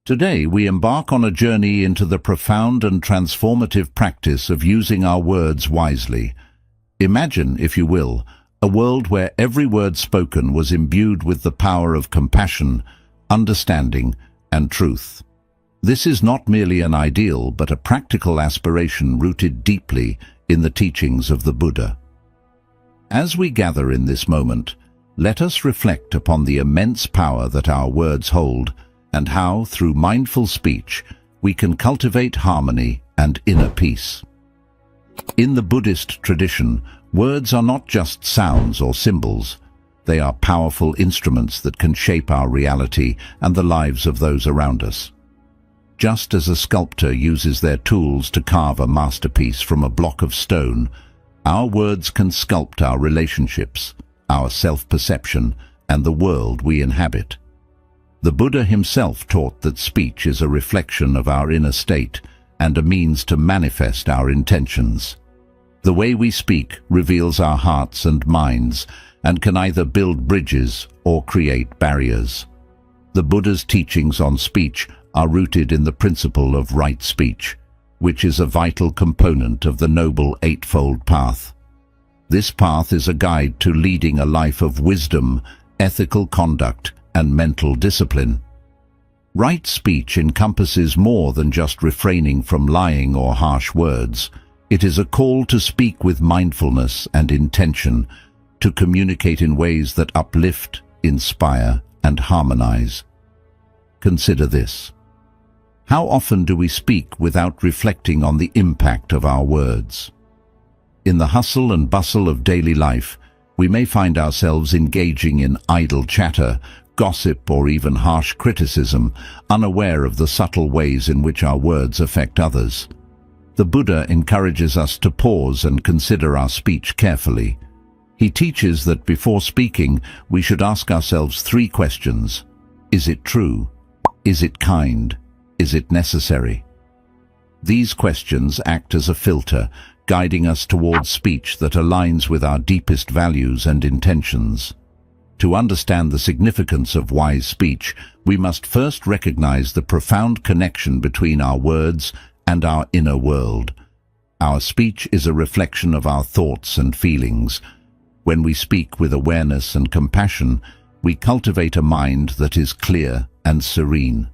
Today we embark on a journey into the profound and transformative practice of using our words wisely. Imagine, if you will, a world where every word spoken was imbued with the power of compassion, understanding, and truth. This is not merely an ideal, but a practical aspiration rooted deeply in the teachings of the Buddha. As we gather in this moment, let us reflect upon the immense power that our words hold and how, through mindful speech, we can cultivate harmony and inner peace. In the Buddhist tradition, words are not just sounds or symbols. They are powerful instruments that can shape our reality and the lives of those around us. Just as a sculptor uses their tools to carve a masterpiece from a block of stone, our words can sculpt our relationships, our self-perception, and the world we inhabit. The Buddha himself taught that speech is a reflection of our inner state and a means to manifest our intentions. The way we speak reveals our hearts and minds and can either build bridges or create barriers. The Buddha's teachings on speech are rooted in the principle of right speech, which is a vital component of the Noble Eightfold Path. This path is a guide to leading a life of wisdom, ethical conduct, and mental discipline. Right speech encompasses more than just refraining from lying or harsh words. It is a call to speak with mindfulness and intention, to communicate in ways that uplift, inspire, and harmonize. Consider this. How often do we speak without reflecting on the impact of our words? In the hustle and bustle of daily life, we may find ourselves engaging in idle chatter, gossip, or even harsh criticism, unaware of the subtle ways in which our words affect others. The Buddha encourages us to pause and consider our speech carefully. He teaches that before speaking, we should ask ourselves 3 questions. Is it true? Is it kind? Is it necessary? These questions act as a filter, guiding us towards speech that aligns with our deepest values and intentions. To understand the significance of wise speech, we must first recognize the profound connection between our words and our inner world. Our speech is a reflection of our thoughts and feelings. When we speak with awareness and compassion, we cultivate a mind that is clear and serene.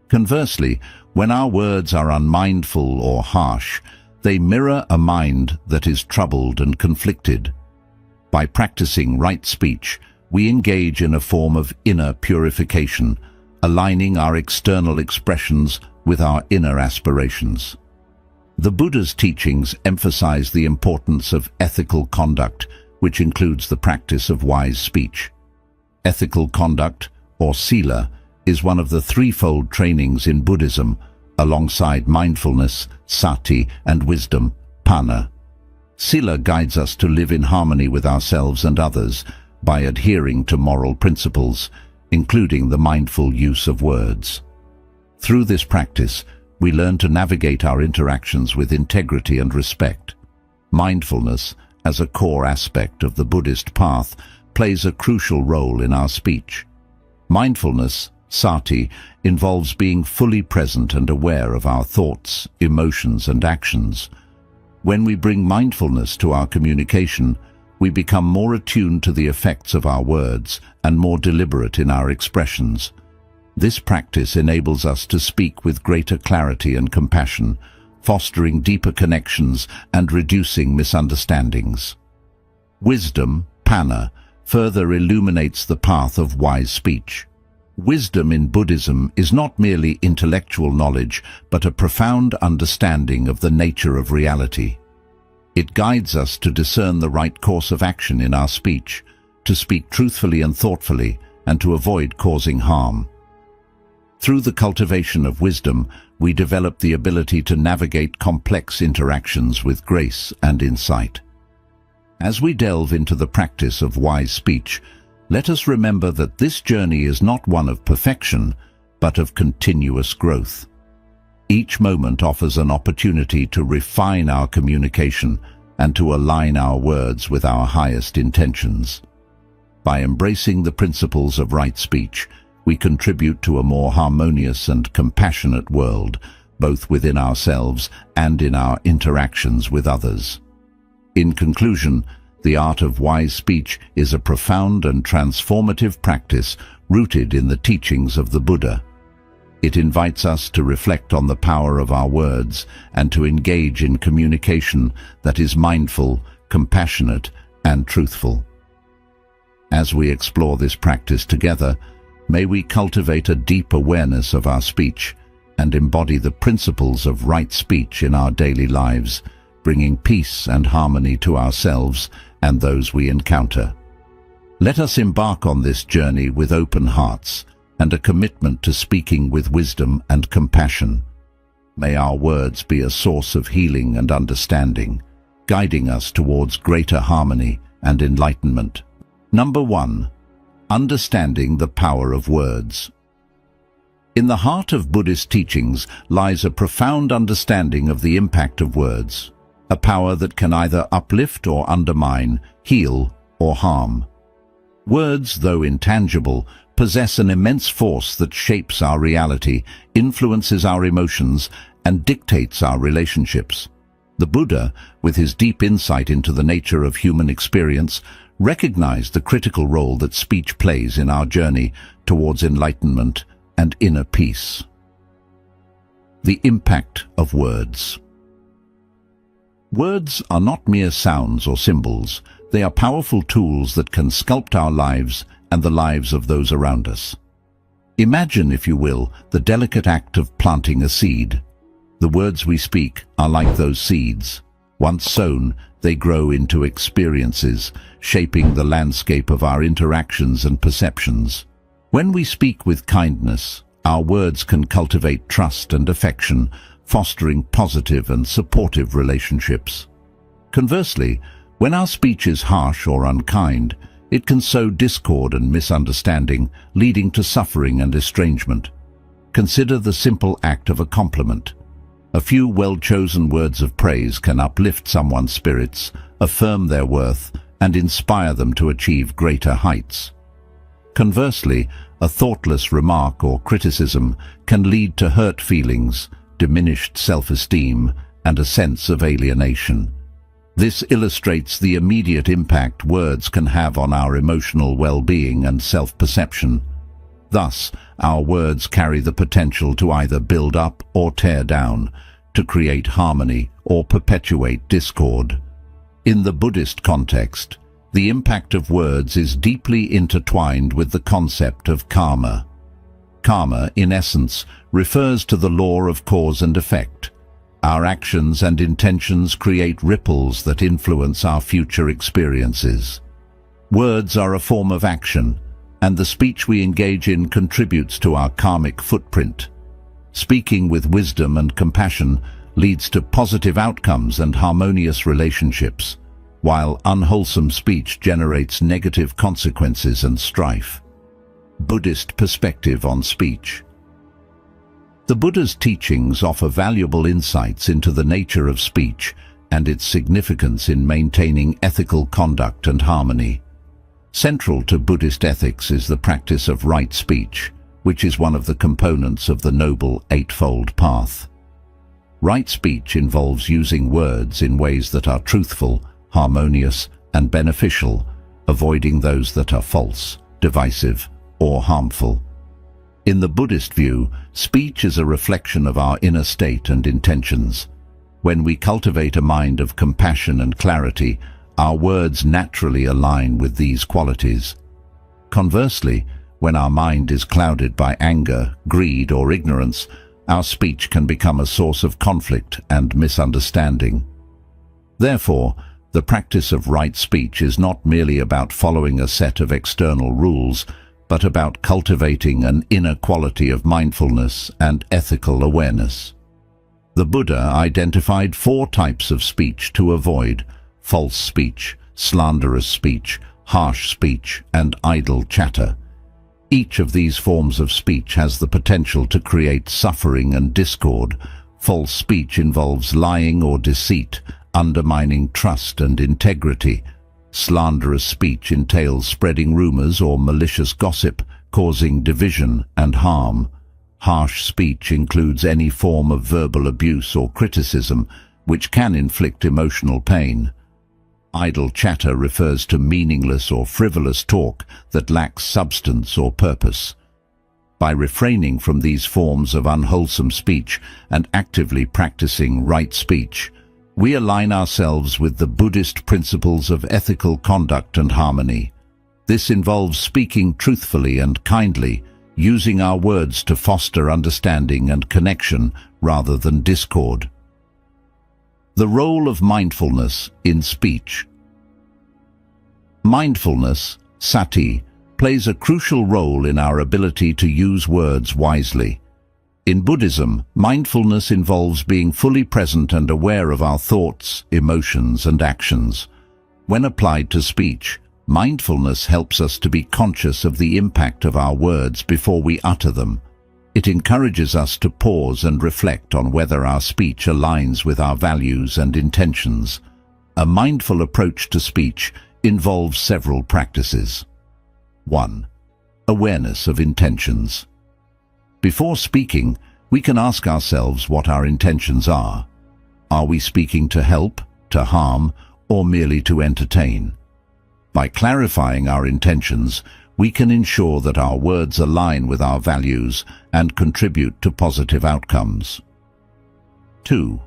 Conversely, when our words are unmindful or harsh, they mirror a mind that is troubled and conflicted. By practicing right speech, we engage in a form of inner purification, aligning our external expressions with our inner aspirations. The Buddha's teachings emphasize the importance of ethical conduct, which includes the practice of wise speech. Ethical conduct, or sila, is one of the threefold trainings in Buddhism, alongside mindfulness, sati, and wisdom, panna. Sila guides us to live in harmony with ourselves and others by adhering to moral principles, including the mindful use of words. Through this practice, we learn to navigate our interactions with integrity and respect. Mindfulness, as a core aspect of the Buddhist path, plays a crucial role in our speech. Mindfulness, sati, involves being fully present and aware of our thoughts, emotions, and actions. When we bring mindfulness to our communication, we become more attuned to the effects of our words and more deliberate in our expressions. This practice enables us to speak with greater clarity and compassion, fostering deeper connections and reducing misunderstandings. Wisdom, panna, further illuminates the path of wise speech. Wisdom in Buddhism is not merely intellectual knowledge, but a profound understanding of the nature of reality. It guides us to discern the right course of action in our speech, to speak truthfully and thoughtfully, and to avoid causing harm. Through the cultivation of wisdom, we develop the ability to navigate complex interactions with grace and insight. As we delve into the practice of wise speech, let us remember that this journey is not one of perfection, but of continuous growth. Each moment offers an opportunity to refine our communication and to align our words with our highest intentions. By embracing the principles of right speech, we contribute to a more harmonious and compassionate world, both within ourselves and in our interactions with others. In conclusion, the art of wise speech is a profound and transformative practice rooted in the teachings of the Buddha. It invites us to reflect on the power of our words and to engage in communication that is mindful, compassionate, and truthful. As we explore this practice together, may we cultivate a deep awareness of our speech and embody the principles of right speech in our daily lives, bringing peace and harmony to ourselves and those we encounter. Let us embark on this journey with open hearts and a commitment to speaking with wisdom and compassion. May our words be a source of healing and understanding, guiding us towards greater harmony and enlightenment. Number 1. Understanding the power of words. In the heart of Buddhist teachings lies a profound understanding of the impact of words, a power that can either uplift or undermine, heal or harm. Words, though intangible, possess an immense force that shapes our reality, influences our emotions, and dictates our relationships. The Buddha, with his deep insight into the nature of human experience, recognized the critical role that speech plays in our journey towards enlightenment and inner peace. The impact of words. Words are not mere sounds or symbols. They are powerful tools that can sculpt our lives and the lives of those around us. Imagine, if you will, the delicate act of planting a seed. The words we speak are like those seeds. Once sown, they grow into experiences, shaping the landscape of our interactions and perceptions. When we speak with kindness, our words can cultivate trust and affection, fostering positive and supportive relationships. Conversely, when our speech is harsh or unkind, it can sow discord and misunderstanding, leading to suffering and estrangement. Consider the simple act of a compliment. A few well-chosen words of praise can uplift someone's spirits, affirm their worth, and inspire them to achieve greater heights. Conversely, a thoughtless remark or criticism can lead to hurt feelings, diminished self-esteem, and a sense of alienation. This illustrates the immediate impact words can have on our emotional well-being and self-perception. Thus, our words carry the potential to either build up or tear down, to create harmony or perpetuate discord. In the Buddhist context, the impact of words is deeply intertwined with the concept of karma. Karma, in essence, refers to the law of cause and effect. Our actions and intentions create ripples that influence our future experiences. Words are a form of action, and the speech we engage in contributes to our karmic footprint. Speaking with wisdom and compassion leads to positive outcomes and harmonious relationships, while unwholesome speech generates negative consequences and strife. Buddhist perspective on speech. The Buddha's teachings offer valuable insights into the nature of speech and its significance in maintaining ethical conduct and harmony. Central to Buddhist ethics is the practice of right speech, which is one of the components of the Noble Eightfold Path. Right speech involves using words in ways that are truthful, harmonious, and beneficial, avoiding those that are false, divisive, or harmful. In the Buddhist view, speech is a reflection of our inner state and intentions. When we cultivate a mind of compassion and clarity, our words naturally align with these qualities. Conversely, when our mind is clouded by anger, greed, or ignorance, our speech can become a source of conflict and misunderstanding. Therefore, the practice of right speech is not merely about following a set of external rules, but about cultivating an inner quality of mindfulness and ethical awareness. The Buddha identified 4 types of speech to avoid: false speech, slanderous speech, harsh speech, and idle chatter. Each of these forms of speech has the potential to create suffering and discord. False speech involves lying or deceit, undermining trust and integrity. Slanderous speech entails spreading rumors or malicious gossip, causing division and harm. Harsh speech includes any form of verbal abuse or criticism, which can inflict emotional pain. Idle chatter refers to meaningless or frivolous talk that lacks substance or purpose. By refraining from these forms of unwholesome speech and actively practicing right speech, we align ourselves with the Buddhist principles of ethical conduct and harmony. This involves speaking truthfully and kindly, using our words to foster understanding and connection rather than discord. The role of mindfulness in speech. Mindfulness, sati, plays a crucial role in our ability to use words wisely. In Buddhism, mindfulness involves being fully present and aware of our thoughts, emotions, and actions. When applied to speech, mindfulness helps us to be conscious of the impact of our words before we utter them. It encourages us to pause and reflect on whether our speech aligns with our values and intentions. A mindful approach to speech involves several practices. 1. Awareness of intentions. Before speaking, we can ask ourselves what our intentions are. Are we speaking to help, to harm, or merely to entertain? By clarifying our intentions, we can ensure that our words align with our values and contribute to positive outcomes. 2.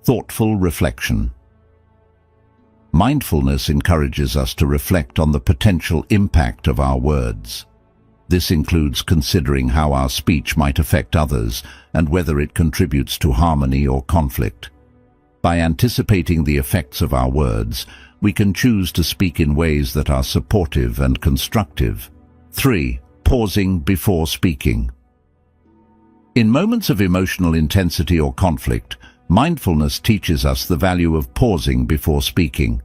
Thoughtful reflection. Mindfulness encourages us to reflect on the potential impact of our words. This includes considering how our speech might affect others and whether it contributes to harmony or conflict. By anticipating the effects of our words, we can choose to speak in ways that are supportive and constructive. 3. Pausing before speaking. In moments of emotional intensity or conflict, mindfulness teaches us the value of pausing before speaking.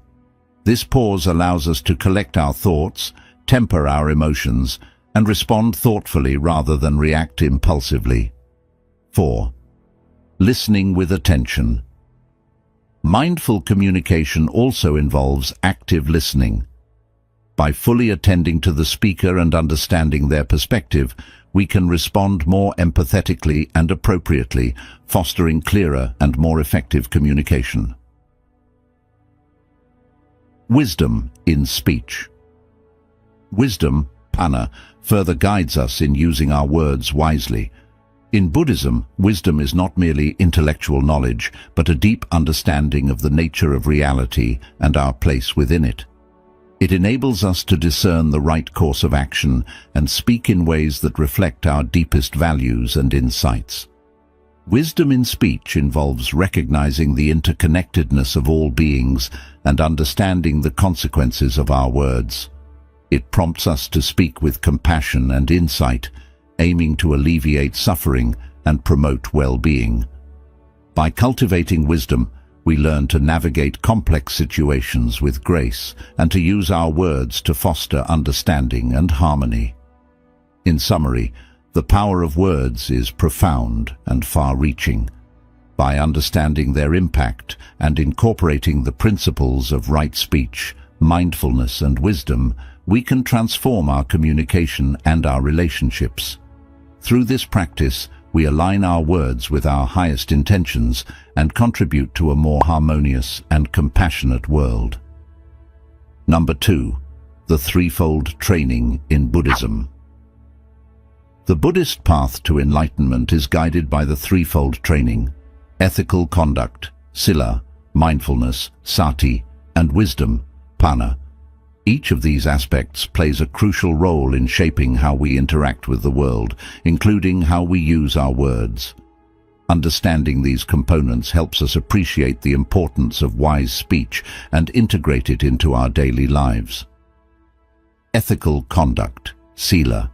This pause allows us to collect our thoughts, temper our emotions, and respond thoughtfully rather than react impulsively. 4. Listening with attention. Mindful communication also involves active listening. By fully attending to the speaker and understanding their perspective, we can respond more empathetically and appropriately, fostering clearer and more effective communication. Wisdom in speech. Wisdom, panna, further guides us in using our words wisely. In Buddhism, wisdom is not merely intellectual knowledge, but a deep understanding of the nature of reality and our place within it. It enables us to discern the right course of action and speak in ways that reflect our deepest values and insights. Wisdom in speech involves recognizing the interconnectedness of all beings and understanding the consequences of our words. It prompts us to speak with compassion and insight, aiming to alleviate suffering and promote well-being. By cultivating wisdom, we learn to navigate complex situations with grace and to use our words to foster understanding and harmony. In summary, the power of words is profound and far-reaching. By understanding their impact and incorporating the principles of right speech, mindfulness, and wisdom, we can transform our communication and our relationships. Through this practice, we align our words with our highest intentions and contribute to a more harmonious and compassionate world. Number 2. The threefold training in Buddhism. The Buddhist path to enlightenment is guided by the threefold training: ethical conduct, sila, mindfulness, sati, and wisdom, panna. Each of these aspects plays a crucial role in shaping how we interact with the world, including how we use our words. Understanding these components helps us appreciate the importance of wise speech and integrate it into our daily lives. Ethical conduct, sila.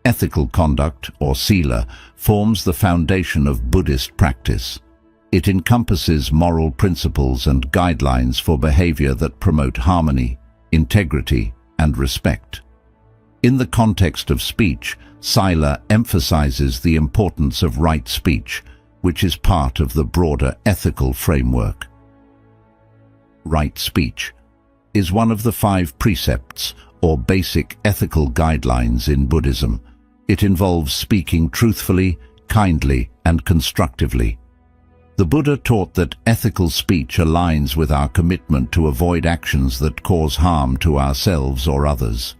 Ethical conduct, or sila, forms the foundation of Buddhist practice. It encompasses moral principles and guidelines for behavior that promote harmony, integrity, and respect. In the context of speech, sila emphasizes the importance of right speech, which is part of the broader ethical framework. Right speech is one of the 5 precepts, or basic ethical guidelines in Buddhism. It involves speaking truthfully, kindly, and constructively. The Buddha taught that ethical speech aligns with our commitment to avoid actions that cause harm to ourselves or others.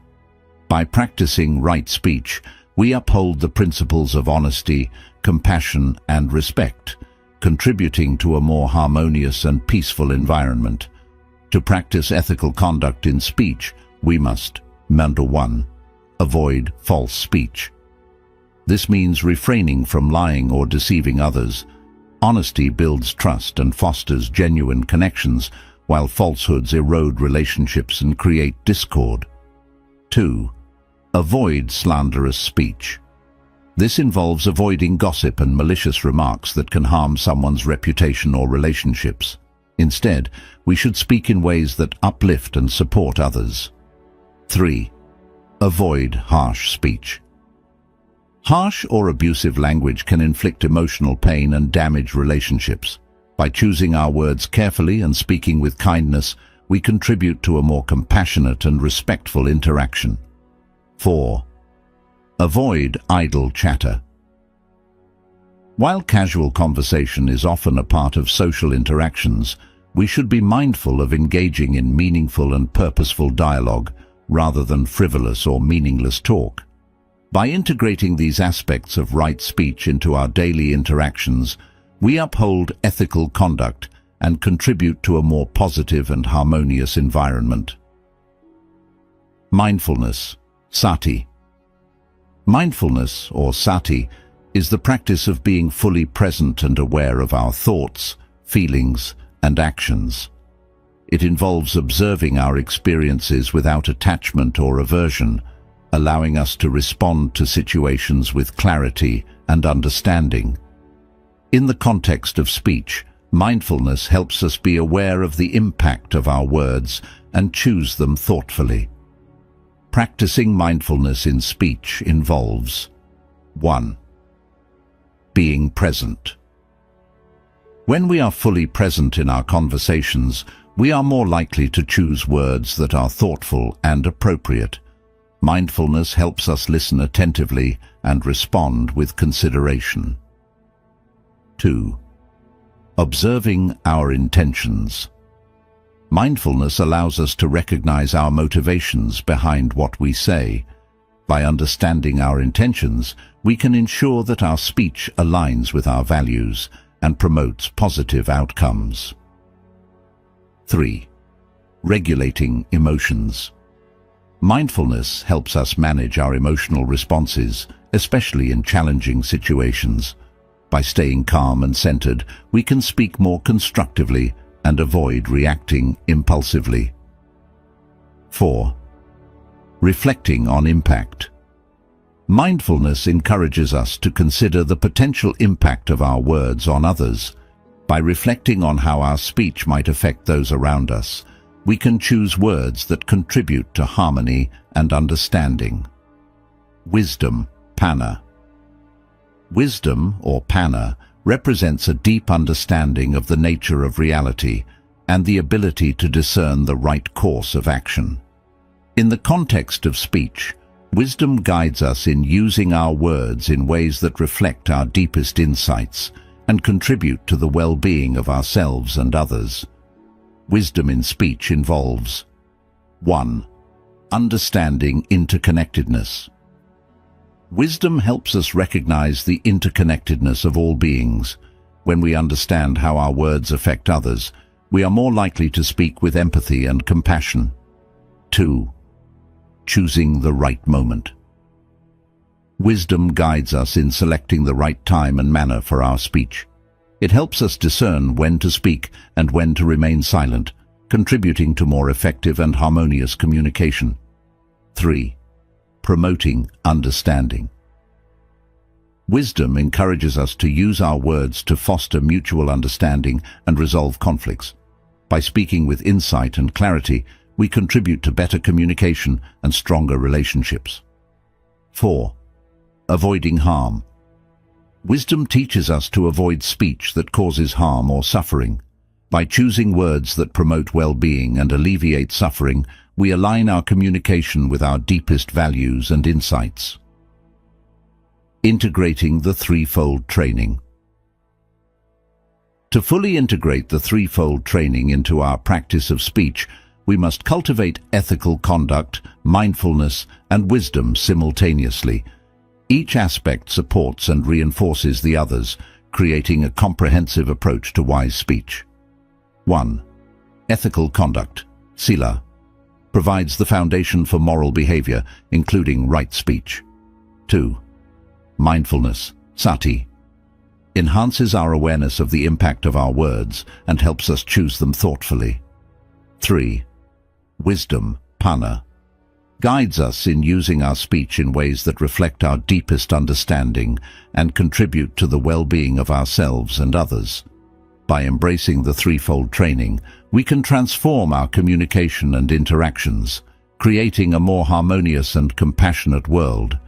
By practicing right speech, we uphold the principles of honesty, compassion, and respect, contributing to a more harmonious and peaceful environment. To practice ethical conduct in speech, we must, number 1, avoid false speech. This means refraining from lying or deceiving others. Honesty builds trust and fosters genuine connections, while falsehoods erode relationships and create discord. 2. Avoid slanderous speech. This involves avoiding gossip and malicious remarks that can harm someone's reputation or relationships. Instead, we should speak in ways that uplift and support others. 3. Avoid harsh speech. Harsh or abusive language can inflict emotional pain and damage relationships. By choosing our words carefully and speaking with kindness, we contribute to a more compassionate and respectful interaction. 4. Avoid idle chatter. While casual conversation is often a part of social interactions, we should be mindful of engaging in meaningful and purposeful dialogue rather than frivolous or meaningless talk. By integrating these aspects of right speech into our daily interactions, we uphold ethical conduct and contribute to a more positive and harmonious environment. Mindfulness, sati. Mindfulness, or sati, is the practice of being fully present and aware of our thoughts, feelings, and actions. It involves observing our experiences without attachment or aversion, allowing us to respond to situations with clarity and understanding. In the context of speech, mindfulness helps us be aware of the impact of our words and choose them thoughtfully. Practicing mindfulness in speech involves 1. Being present. When we are fully present in our conversations, we are more likely to choose words that are thoughtful and appropriate. Mindfulness helps us listen attentively and respond with consideration. 2. Observing our intentions. Mindfulness allows us to recognize our motivations behind what we say. By understanding our intentions, we can ensure that our speech aligns with our values and promotes positive outcomes. 3. Regulating emotions. Mindfulness helps us manage our emotional responses, especially in challenging situations. By staying calm and centered, we can speak more constructively and avoid reacting impulsively. 4. Reflecting on impact. Mindfulness encourages us to consider the potential impact of our words on others. By reflecting on how our speech might affect those around us, we can choose words that contribute to harmony and understanding. Wisdom, panna. Wisdom, or panna, represents a deep understanding of the nature of reality and the ability to discern the right course of action. In the context of speech, wisdom guides us in using our words in ways that reflect our deepest insights and contribute to the well-being of ourselves and others. Wisdom in speech involves 1. Understanding interconnectedness. Wisdom helps us recognize the interconnectedness of all beings. When we understand how our words affect others, we are more likely to speak with empathy and compassion. 2. Choosing the right moment. Wisdom guides us in selecting the right time and manner for our speech. It helps us discern when to speak and when to remain silent, contributing to more effective and harmonious communication. 3. Promoting understanding. Wisdom encourages us to use our words to foster mutual understanding and resolve conflicts. By speaking with insight and clarity, we contribute to better communication and stronger relationships. 4. Avoiding harm. Wisdom teaches us to avoid speech that causes harm or suffering. By choosing words that promote well-being and alleviate suffering, we align our communication with our deepest values and insights. Integrating the threefold training. To fully integrate the threefold training into our practice of speech, we must cultivate ethical conduct, mindfulness, and wisdom simultaneously. Each aspect supports and reinforces the others, creating a comprehensive approach to wise speech. 1. Ethical conduct, sila, provides the foundation for moral behavior, including right speech. 2. Mindfulness, sati, enhances our awareness of the impact of our words and helps us choose them thoughtfully. 3. Wisdom, panna, guides us in using our speech in ways that reflect our deepest understanding and contribute to the well-being of ourselves and others. By embracing the threefold training, we can transform our communication and interactions, creating a more harmonious and compassionate world.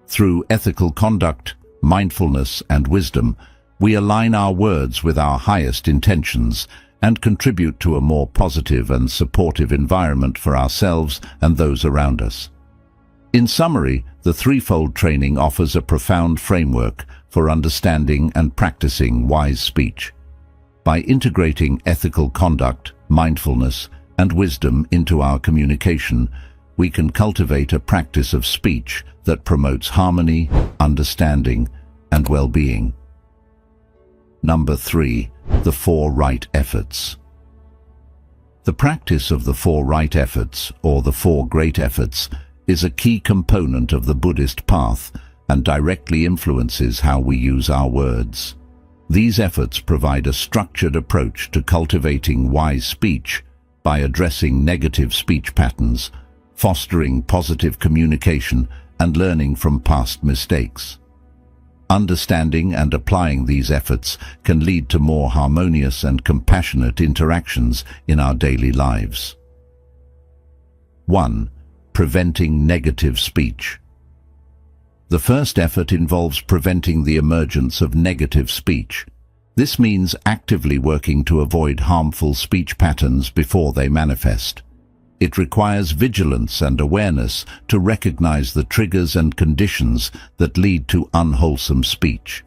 Through ethical conduct, mindfulness, and wisdom, we align our words with our highest intentions and contribute to a more positive and supportive environment for ourselves and those around us. In summary, the threefold training offers a profound framework for understanding and practicing wise speech. By integrating ethical conduct, mindfulness, and wisdom into our communication, we can cultivate a practice of speech that promotes harmony, understanding, and well-being. Number 3. The 4 right efforts. The practice of the 4 right efforts, or the 4 great efforts, is a key component of the Buddhist path and directly influences how we use our words. These efforts provide a structured approach to cultivating wise speech by addressing negative speech patterns, fostering positive communication, and learning from past mistakes. Understanding and applying these efforts can lead to more harmonious and compassionate interactions in our daily lives. 1. Preventing negative speech. The first effort involves preventing the emergence of negative speech. This means actively working to avoid harmful speech patterns before they manifest. It requires vigilance and awareness to recognize the triggers and conditions that lead to unwholesome speech.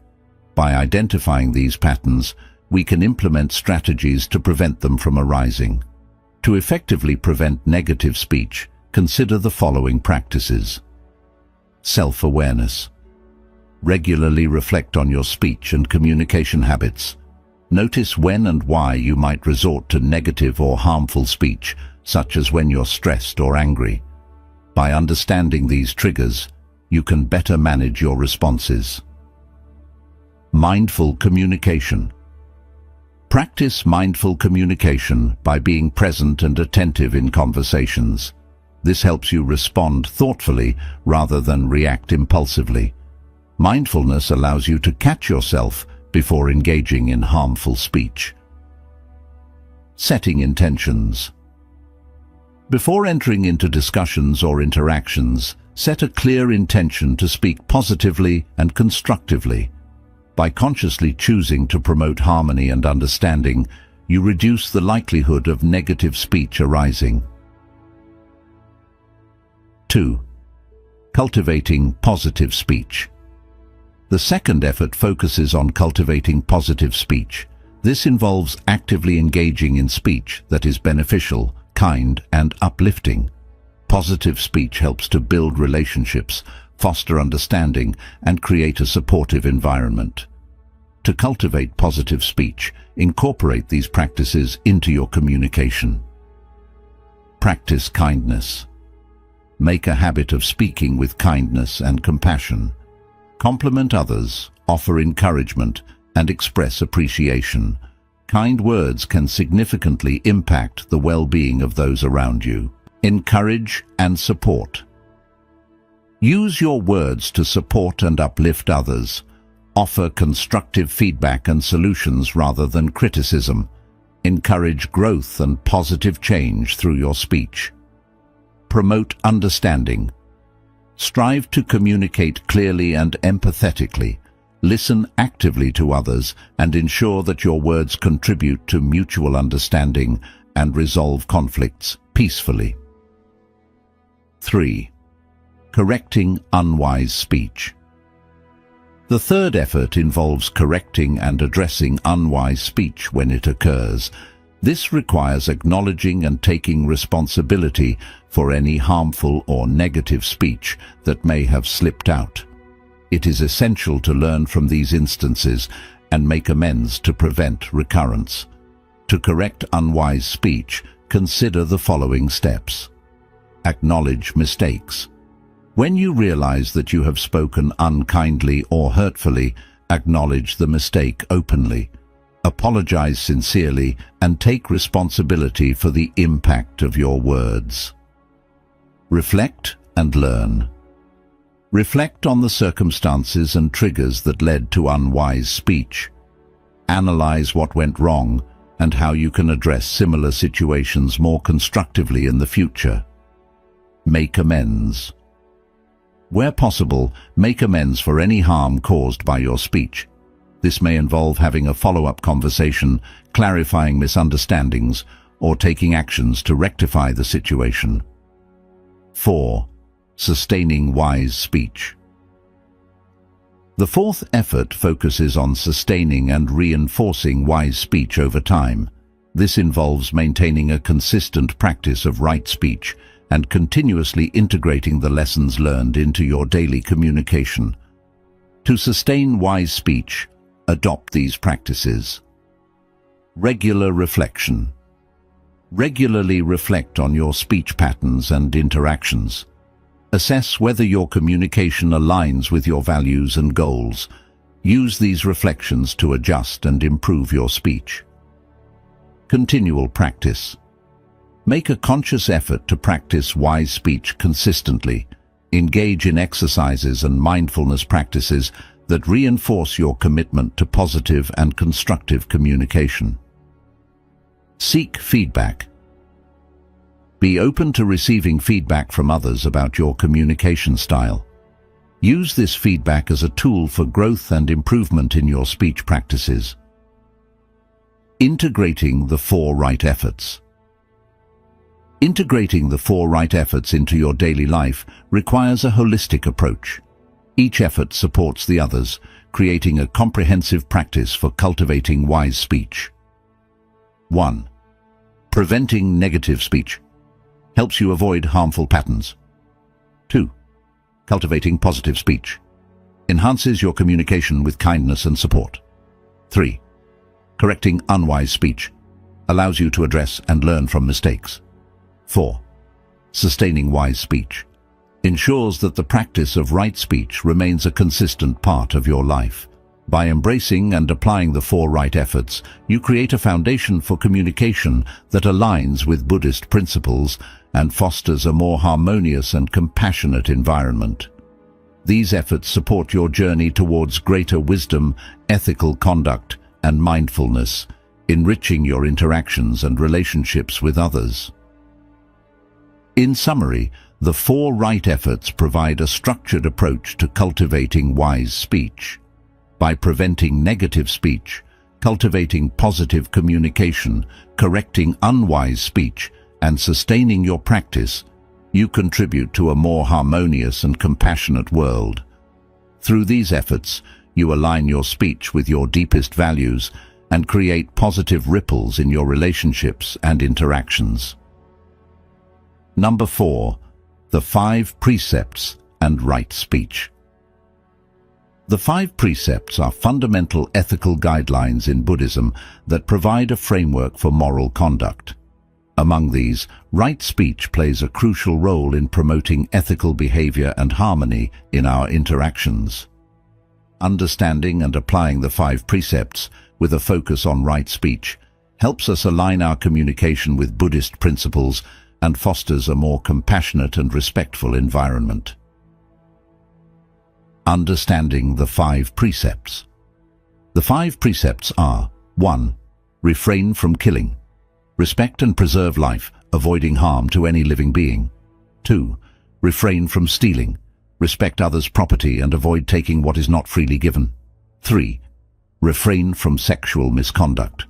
By identifying these patterns, we can implement strategies to prevent them from arising. To effectively prevent negative speech, consider the following practices. Self-awareness. Regularly reflect on your speech and communication habits. Notice when and why you might resort to negative or harmful speech, such as when you're stressed or angry. By understanding these triggers, you can better manage your responses. Mindful communication. Practice mindful communication by being present and attentive in conversations. This helps you respond thoughtfully rather than react impulsively. Mindfulness allows you to catch yourself before engaging in harmful speech. Setting intentions. Before entering into discussions or interactions, set a clear intention to speak positively and constructively. By consciously choosing to promote harmony and understanding, you reduce the likelihood of negative speech arising. 2. Cultivating positive speech. The second effort focuses on cultivating positive speech. This involves actively engaging in speech that is beneficial, kind, and uplifting. Positive speech helps to build relationships, foster understanding, and create a supportive environment. To cultivate positive speech, incorporate these practices into your communication. Practice kindness. Make a habit of speaking with kindness and compassion. Compliment others, offer encouragement, and express appreciation. Kind words can significantly impact the well-being of those around you. Encourage and support. Use your words to support and uplift others. Offer constructive feedback and solutions rather than criticism. Encourage growth and positive change through your speech. Promote understanding. Strive to communicate clearly and empathetically. Listen actively to others and ensure that your words contribute to mutual understanding and resolve conflicts peacefully. 3. Correcting unwise speech. The third effort involves correcting and addressing unwise speech when it occurs. This requires acknowledging and taking responsibility for any harmful or negative speech that may have slipped out. It is essential to learn from these instances and make amends to prevent recurrence. To correct unwise speech, consider the following steps. Acknowledge mistakes. When you realize that you have spoken unkindly or hurtfully, acknowledge the mistake openly. Apologize sincerely and take responsibility for the impact of your words. Reflect and learn. Reflect on the circumstances and triggers that led to unwise speech. Analyze what went wrong and how you can address similar situations more constructively in the future. Make amends. Where possible, make amends for any harm caused by your speech. This may involve having a follow-up conversation, clarifying misunderstandings, or taking actions to rectify the situation. 4. Sustaining wise speech. The fourth effort focuses on sustaining and reinforcing wise speech over time. This involves maintaining a consistent practice of right speech and continuously integrating the lessons learned into your daily communication. To sustain wise speech, adopt these practices. Regular reflection. Regularly reflect on your speech patterns and interactions. Assess whether your communication aligns with your values and goals. Use these reflections to adjust and improve your speech. Continual practice. Make a conscious effort to practice wise speech consistently. Engage in exercises and mindfulness practices that reinforce your commitment to positive and constructive communication. Seek feedback. Be open to receiving feedback from others about your communication style. Use this feedback as a tool for growth and improvement in your speech practices. Integrating the 4 right efforts. Integrating the 4 right efforts into your daily life requires a holistic approach. Each effort supports the others, creating a comprehensive practice for cultivating wise speech. 1. Preventing negative speech. Helps you avoid harmful patterns. 2. Cultivating positive speech. Enhances your communication with kindness and support. 3. Correcting unwise speech. Allows you to address and learn from mistakes. 4. Sustaining wise speech. Ensures that the practice of right speech remains a consistent part of your life. By embracing and applying the 4 right efforts, you create a foundation for communication that aligns with Buddhist principles and fosters a more harmonious and compassionate environment. These efforts support your journey towards greater wisdom, ethical conduct, and mindfulness, enriching your interactions and relationships with others. In summary, the 4 right efforts provide a structured approach to cultivating wise speech. By preventing negative speech, cultivating positive communication, correcting unwise speech, and sustaining your practice, you contribute to a more harmonious and compassionate world. Through these efforts, you align your speech with your deepest values and create positive ripples in your relationships and interactions. Number 4. The 5 precepts and right speech. The 5 precepts are fundamental ethical guidelines in Buddhism that provide a framework for moral conduct. Among these, right speech plays a crucial role in promoting ethical behavior and harmony in our interactions. Understanding and applying the 5 precepts with a focus on right speech helps us align our communication with Buddhist principles and fosters a more compassionate and respectful environment. Understanding the 5 precepts. The 5 precepts are: 1. Refrain from killing. Respect and preserve life, avoiding harm to any living being. 2. Refrain from stealing. Respect others' property and avoid taking what is not freely given. 3. Refrain from sexual misconduct.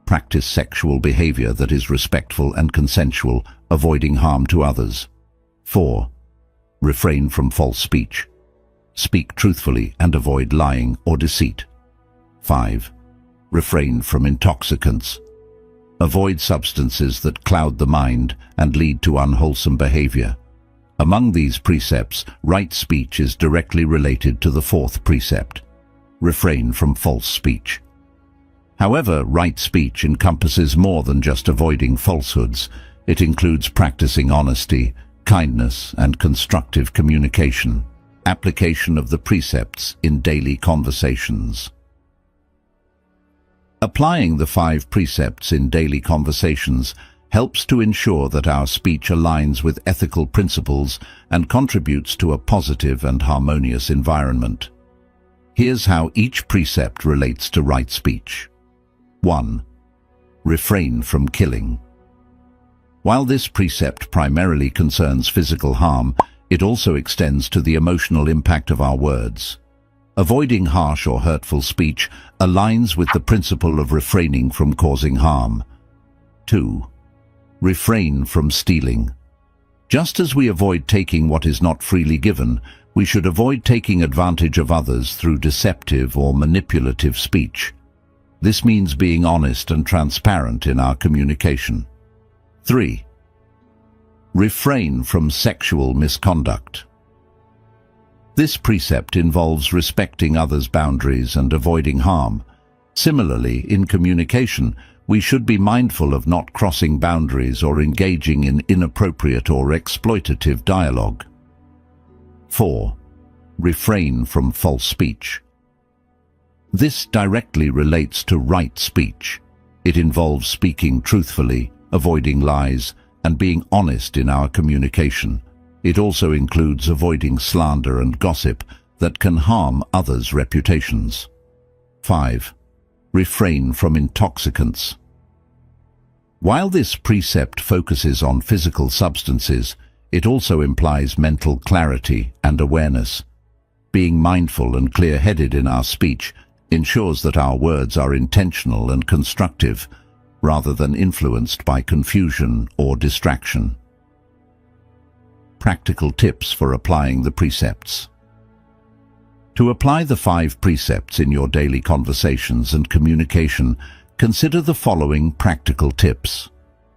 Practice sexual behavior that is respectful and consensual, avoiding harm to others. 4. Refrain from false speech. Speak truthfully and avoid lying or deceit. 5. Refrain from intoxicants. Avoid substances that cloud the mind and lead to unwholesome behavior. Among these precepts, right speech is directly related to the fourth precept: refrain from false speech. However, right speech encompasses more than just avoiding falsehoods. It includes practicing honesty, kindness, and constructive communication. Application of the precepts in daily conversations. Applying the 5 precepts in daily conversations helps to ensure that our speech aligns with ethical principles and contributes to a positive and harmonious environment. Here's how each precept relates to right speech. 1. Refrain from killing. While this precept primarily concerns physical harm, it also extends to the emotional impact of our words. Avoiding harsh or hurtful speech aligns with the principle of refraining from causing harm. 2. Refrain from stealing. Just as we avoid taking what is not freely given, we should avoid taking advantage of others through deceptive or manipulative speech. This means being honest and transparent in our communication. 3. Refrain from sexual misconduct. This precept involves respecting others' boundaries and avoiding harm. Similarly, in communication, we should be mindful of not crossing boundaries or engaging in inappropriate or exploitative dialogue. 4. Refrain from false speech. This directly relates to right speech. It involves speaking truthfully, avoiding lies, and being honest in our communication. It also includes avoiding slander and gossip that can harm others' reputations. 5. Refrain from intoxicants. While this precept focuses on physical substances, it also implies mental clarity and awareness. Being mindful and clear-headed in our speech ensures that our words are intentional and constructive, rather than influenced by confusion or distraction. Practical tips for applying the precepts. To apply the 5 precepts in your daily conversations and communication, consider the following practical tips.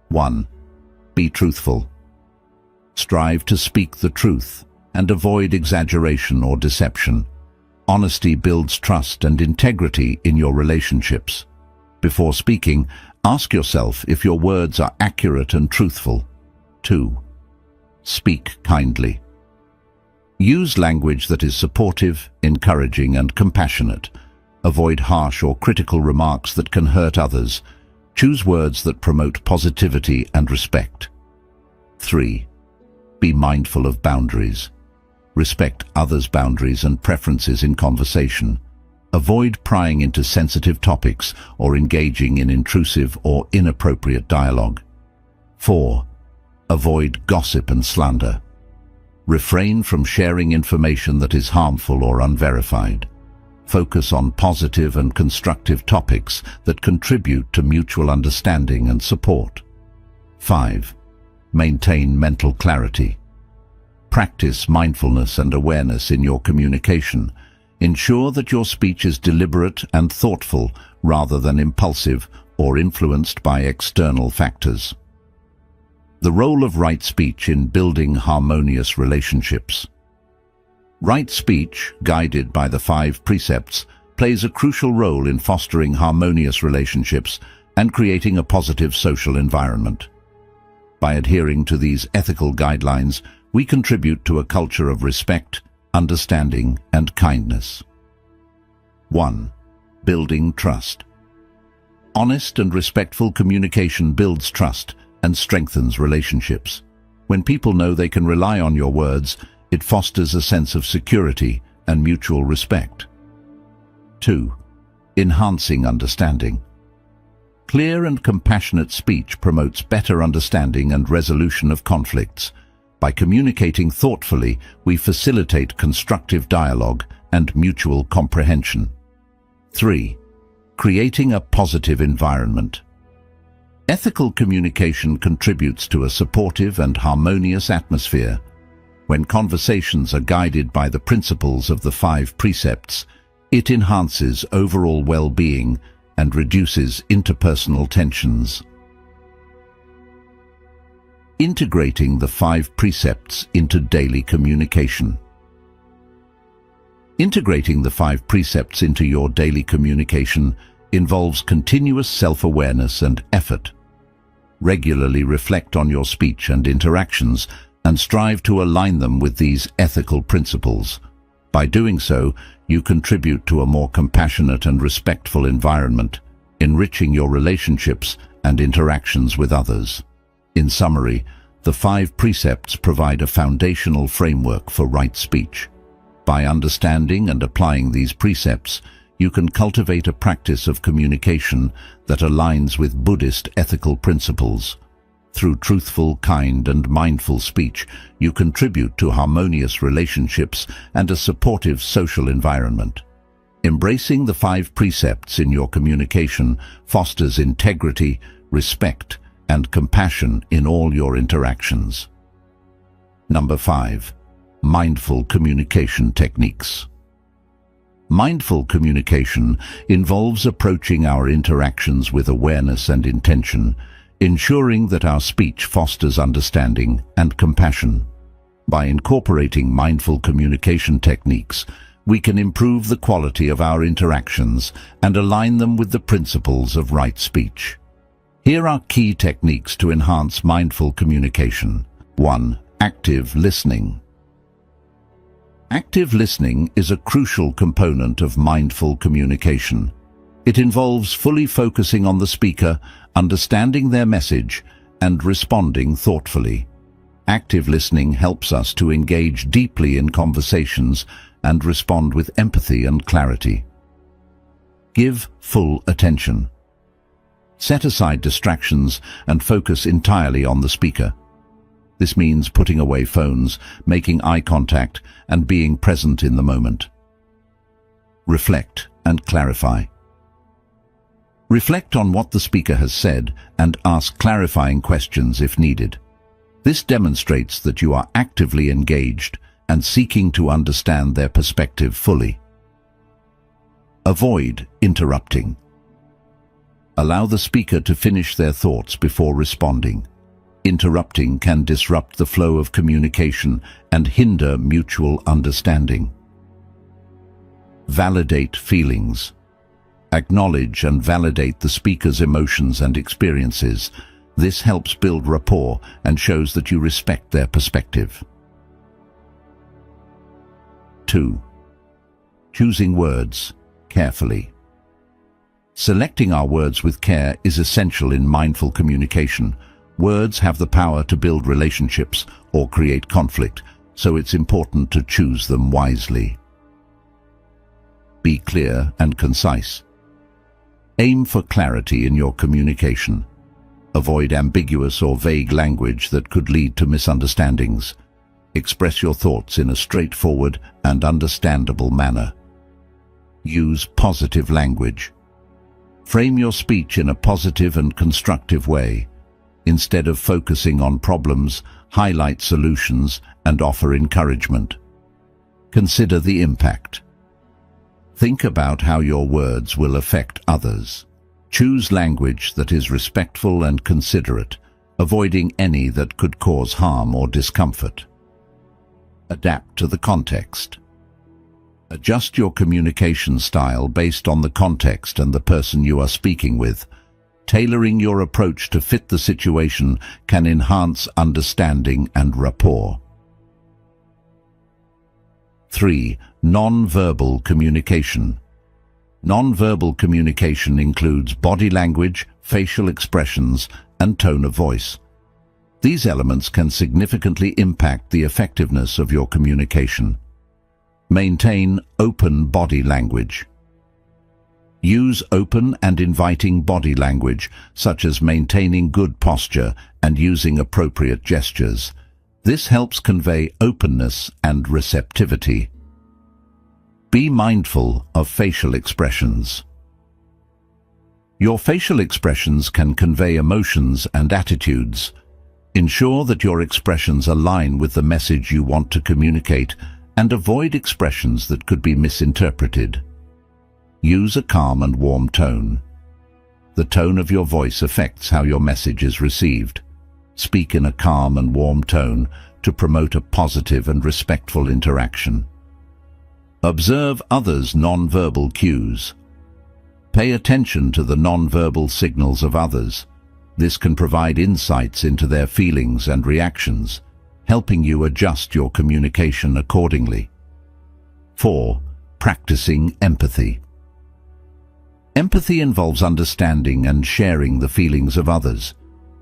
1. Be truthful. Strive to speak the truth and avoid exaggeration or deception. Honesty builds trust and integrity in your relationships. Before speaking, ask yourself if your words are accurate and truthful. 2. Speak kindly. Use language that is supportive, encouraging, and compassionate. Avoid harsh or critical remarks that can hurt others. Choose words that promote positivity and respect. 3. Be mindful of boundaries. Respect others' boundaries and preferences in conversation. Avoid prying into sensitive topics or engaging in intrusive or inappropriate dialogue. 4. Avoid gossip and slander. Refrain from sharing information that is harmful or unverified. Focus on positive and constructive topics that contribute to mutual understanding and support. 5. Maintain mental clarity. Practice mindfulness and awareness in your communication. Ensure that your speech is deliberate and thoughtful rather than impulsive or influenced by external factors. The role of right speech in building harmonious relationships. Right speech, guided by the 5 precepts, plays a crucial role in fostering harmonious relationships and creating a positive social environment. By adhering to these ethical guidelines, we contribute to a culture of respect, understanding, and kindness. 1. Building trust. Honest and respectful communication builds trust and strengthens relationships. When people know they can rely on your words, it fosters a sense of security and mutual respect. 2. Enhancing understanding. Clear and compassionate speech promotes better understanding and resolution of conflicts. By communicating thoughtfully, we facilitate constructive dialogue and mutual comprehension. 3. Creating a positive environment. Ethical communication contributes to a supportive and harmonious atmosphere. When conversations are guided by the principles of the 5 precepts, it enhances overall well-being and reduces interpersonal tensions. Integrating the 5 precepts into daily communication. Integrating the 5 precepts into your daily communication involves continuous self-awareness and effort. Regularly reflect on your speech and interactions and strive to align them with these ethical principles. By doing so, you contribute to a more compassionate and respectful environment, enriching your relationships and interactions with others. In summary, the 5 precepts provide a foundational framework for right speech. By understanding and applying these precepts, you can cultivate a practice of communication that aligns with Buddhist ethical principles. Through truthful, kind, and mindful speech, you contribute to harmonious relationships and a supportive social environment. Embracing the 5 precepts in your communication fosters integrity, respect, and compassion in all your interactions. Number 5. Mindful communication techniques. Mindful communication involves approaching our interactions with awareness and intention, ensuring that our speech fosters understanding and compassion. By incorporating mindful communication techniques, we can improve the quality of our interactions and align them with the principles of right speech. Here are key techniques to enhance mindful communication. 1. Active listening. Active listening is a crucial component of mindful communication. It involves fully focusing on the speaker, understanding their message, and responding thoughtfully. Active listening helps us to engage deeply in conversations and respond with empathy and clarity. Give full attention. Set aside distractions and focus entirely on the speaker. This means putting away phones, making eye contact, and being present in the moment. Reflect and clarify. Reflect on what the speaker has said and ask clarifying questions if needed. This demonstrates that you are actively engaged and seeking to understand their perspective fully. Avoid interrupting. Allow the speaker to finish their thoughts before responding. Interrupting can disrupt the flow of communication and hinder mutual understanding. Validate feelings. Acknowledge and validate the speaker's emotions and experiences. This helps build rapport and shows that you respect their perspective. 2. Choosing words carefully. Selecting our words with care is essential in mindful communication. Words have the power to build relationships or create conflict, so it's important to choose them wisely. Be clear and concise. Aim for clarity in your communication. Avoid ambiguous or vague language that could lead to misunderstandings. Express your thoughts in a straightforward and understandable manner. Use positive language. Frame your speech in a positive and constructive way. Instead of focusing on problems, highlight solutions and offer encouragement. Consider the impact. Think about how your words will affect others. Choose language that is respectful and considerate, avoiding any that could cause harm or discomfort. Adapt to the context. Adjust your communication style based on the context and the person you are speaking with. Tailoring your approach to fit the situation can enhance understanding and rapport. 3. Non-verbal communication. Non-verbal communication includes body language, facial expressions, and tone of voice. These elements can significantly impact the effectiveness of your communication. Maintain open body language. Use open and inviting body language, such as maintaining good posture and using appropriate gestures. This helps convey openness and receptivity. Be mindful of facial expressions. Your facial expressions can convey emotions and attitudes. Ensure that your expressions align with the message you want to communicate and avoid expressions that could be misinterpreted. Use a calm and warm tone. The tone of your voice affects how your message is received. Speak in a calm and warm tone to promote a positive and respectful interaction. Observe others' non-verbal cues. Pay attention to the non-verbal signals of others. This can provide insights into their feelings and reactions, helping you adjust your communication accordingly. 4. Practicing empathy. Empathy involves understanding and sharing the feelings of others.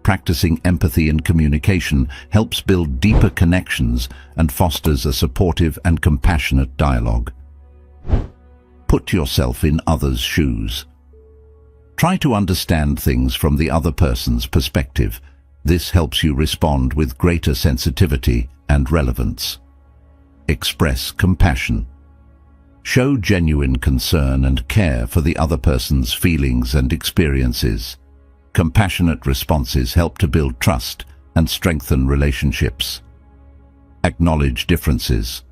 Practicing empathy in communication helps build deeper connections and fosters a supportive and compassionate dialogue. Put yourself in others' shoes. Try to understand things from the other person's perspective. This helps you respond with greater sensitivity and relevance. Express compassion. Show genuine concern and care for the other person's feelings and experiences. Compassionate responses help to build trust and strengthen relationships. Acknowledge differences.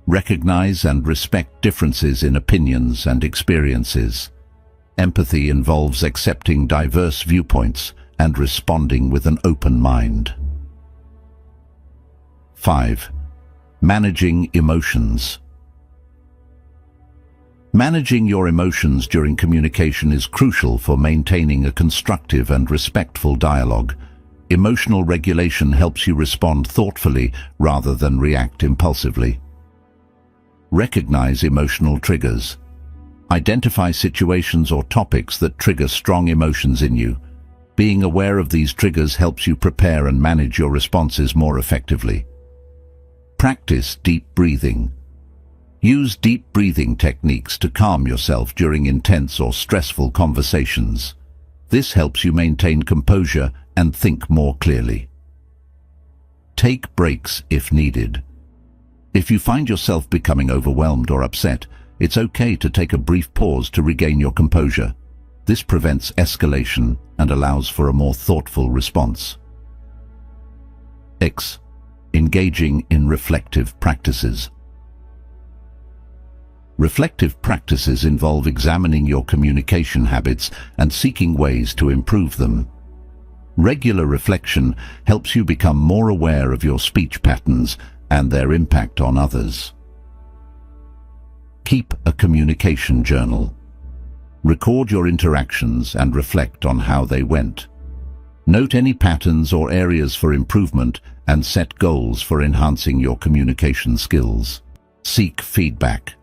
Recognize and respect differences in opinions and experiences. Empathy involves accepting diverse viewpoints and responding with an open mind. 5. Managing emotions. Managing your emotions during communication is crucial for maintaining a constructive and respectful dialogue. Emotional regulation helps you respond thoughtfully rather than react impulsively. Recognize emotional triggers. Identify situations or topics that trigger strong emotions in you. Being aware of these triggers helps you prepare and manage your responses more effectively. Practice deep breathing. Use deep breathing techniques to calm yourself during intense or stressful conversations. This helps you maintain composure and think more clearly. Take breaks if needed. If you find yourself becoming overwhelmed or upset, it's okay to take a brief pause to regain your composure. This prevents escalation and allows for a more thoughtful response. X. Engaging in reflective practices. Reflective practices involve examining your communication habits and seeking ways to improve them. Regular reflection helps you become more aware of your speech patterns and their impact on others. Keep a communication journal. Record your interactions and reflect on how they went. Note any patterns or areas for improvement and set goals for enhancing your communication skills. Seek feedback.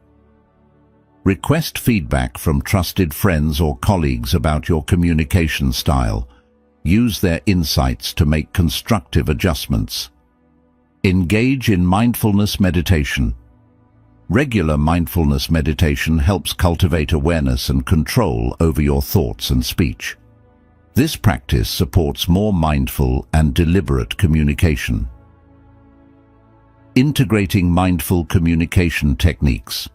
Request feedback from trusted friends or colleagues about your communication style. Use their insights to make constructive adjustments. Engage in mindfulness meditation. Regular mindfulness meditation helps cultivate awareness and control over your thoughts and speech. This practice supports more mindful and deliberate communication. Integrating mindful communication techniques.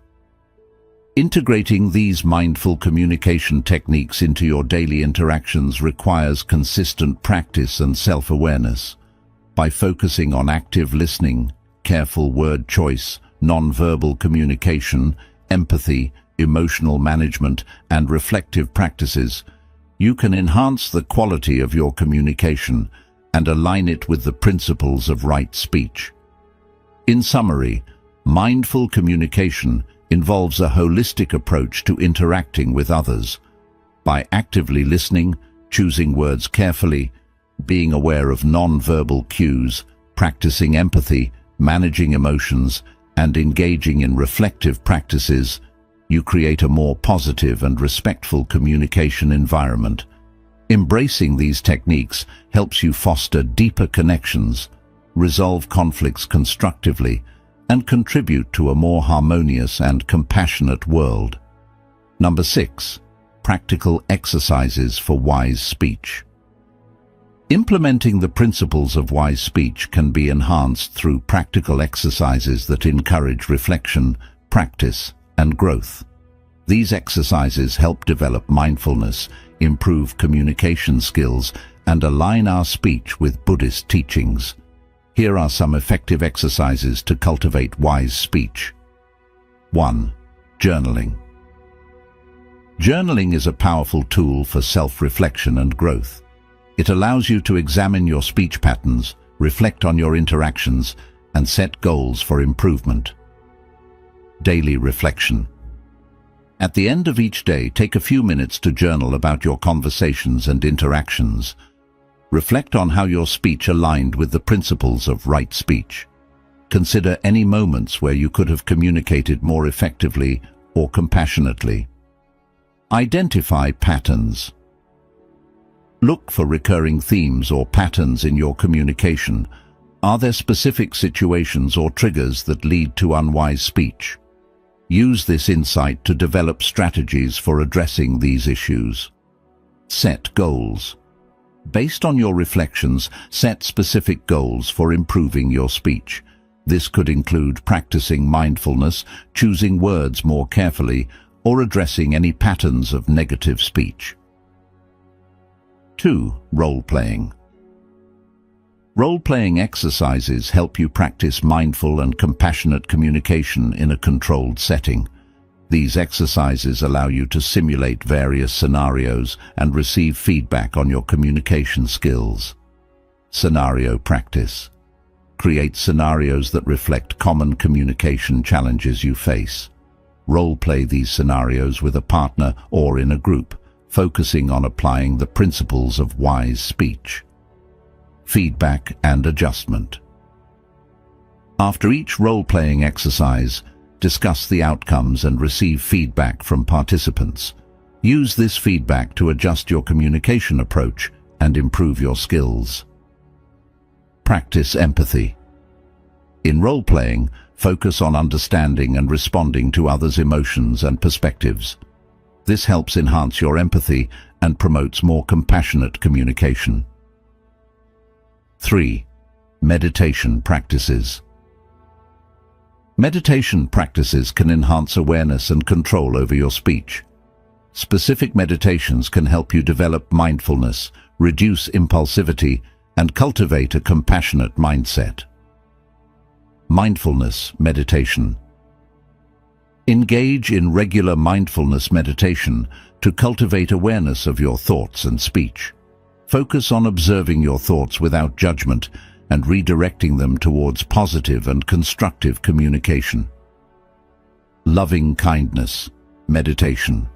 Integrating these mindful communication techniques into your daily interactions requires consistent practice and self-awareness. By focusing on active listening, careful word choice, non-verbal communication, empathy, emotional management, and reflective practices, you can enhance the quality of your communication and align it with the principles of right speech. In summary, mindful communication involves a holistic approach to interacting with others. By actively listening, choosing words carefully, being aware of non-verbal cues, practicing empathy, managing emotions, and engaging in reflective practices, you create a more positive and respectful communication environment. Embracing these techniques helps you foster deeper connections, resolve conflicts constructively, and contribute to a more harmonious and compassionate world. Number 6. Practical exercises for wise speech. Implementing the principles of wise speech can be enhanced through practical exercises that encourage reflection, practice, and growth. These exercises help develop mindfulness, improve communication skills, and align our speech with Buddhist teachings. Here are some effective exercises to cultivate wise speech. 1. Journaling. Journaling is a powerful tool for self-reflection and growth. It allows you to examine your speech patterns, reflect on your interactions, and set goals for improvement. Daily reflection. At the end of each day, take a few minutes to journal about your conversations and interactions. Reflect on how your speech aligned with the principles of right speech. Consider any moments where you could have communicated more effectively or compassionately. Identify patterns. Look for recurring themes or patterns in your communication. Are there specific situations or triggers that lead to unwise speech? Use this insight to develop strategies for addressing these issues. Set goals. Based on your reflections, set specific goals for improving your speech. This could include practicing mindfulness, choosing words more carefully, or addressing any patterns of negative speech. 2. Role-playing. Role-playing exercises help you practice mindful and compassionate communication in a controlled setting. These exercises allow you to simulate various scenarios and receive feedback on your communication skills. Scenario practice. Create scenarios that reflect common communication challenges you face. Role-play these scenarios with a partner or in a group, focusing on applying the principles of wise speech. Feedback and adjustment. After each role-playing exercise, discuss the outcomes and receive feedback from participants. Use this feedback to adjust your communication approach and improve your skills. Practice empathy. In role-playing, focus on understanding and responding to others' emotions and perspectives. This helps enhance your empathy and promotes more compassionate communication. 3. Meditation practices. Meditation practices can enhance awareness and control over your speech. Specific meditations can help you develop mindfulness, reduce impulsivity, and cultivate a compassionate mindset. Mindfulness meditation. Engage in regular mindfulness meditation to cultivate awareness of your thoughts and speech. Focus on observing your thoughts without judgment and redirecting them towards positive and constructive communication. Loving kindness meditation.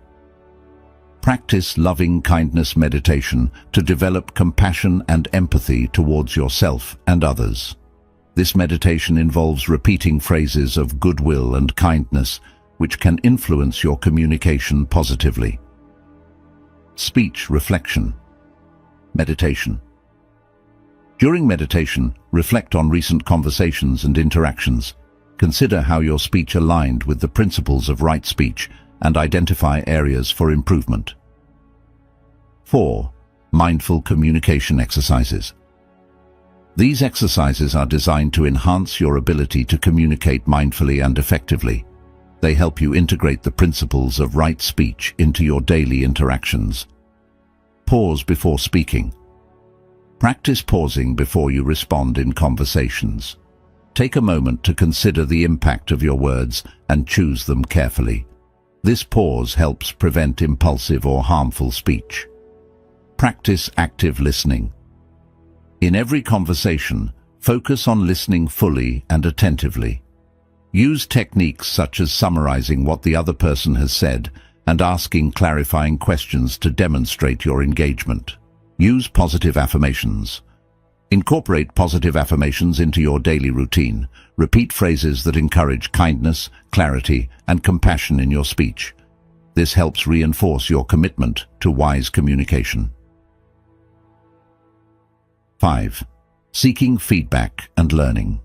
Practice loving kindness meditation to develop compassion and empathy towards yourself and others. This meditation involves repeating phrases of goodwill and kindness, which can influence your communication positively. Speech reflection meditation. During meditation, reflect on recent conversations and interactions. Consider how your speech aligned with the principles of right speech and identify areas for improvement. 4. Mindful communication exercises. These exercises are designed to enhance your ability to communicate mindfully and effectively. They help you integrate the principles of right speech into your daily interactions. Pause before speaking. Practice pausing before you respond in conversations. Take a moment to consider the impact of your words and choose them carefully. This pause helps prevent impulsive or harmful speech. Practice active listening. In every conversation, focus on listening fully and attentively. Use techniques such as summarizing what the other person has said and asking clarifying questions to demonstrate your engagement. Use positive affirmations. Incorporate positive affirmations into your daily routine. Repeat phrases that encourage kindness, clarity, and compassion in your speech. This helps reinforce your commitment to wise communication. 5. Seeking feedback and learning.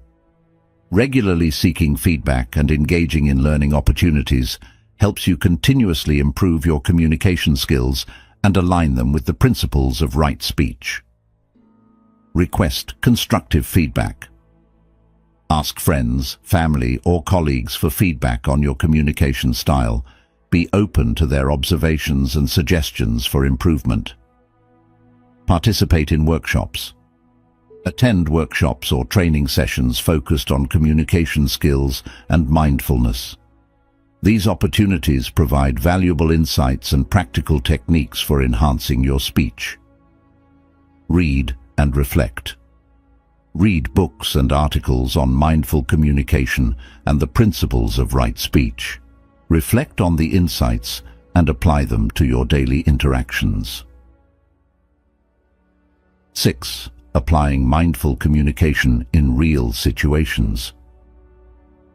Regularly seeking feedback and engaging in learning opportunities helps you continuously improve your communication skills and align them with the principles of right speech. Request constructive feedback. Ask friends, family, or colleagues for feedback on your communication style. Be open to their observations and suggestions for improvement. Participate in workshops. Attend workshops or training sessions focused on communication skills and mindfulness. These opportunities provide valuable insights and practical techniques for enhancing your speech. Read and reflect. Read books and articles on mindful communication and the principles of right speech. Reflect on the insights and apply them to your daily interactions. 6. Applying mindful communication in real situations.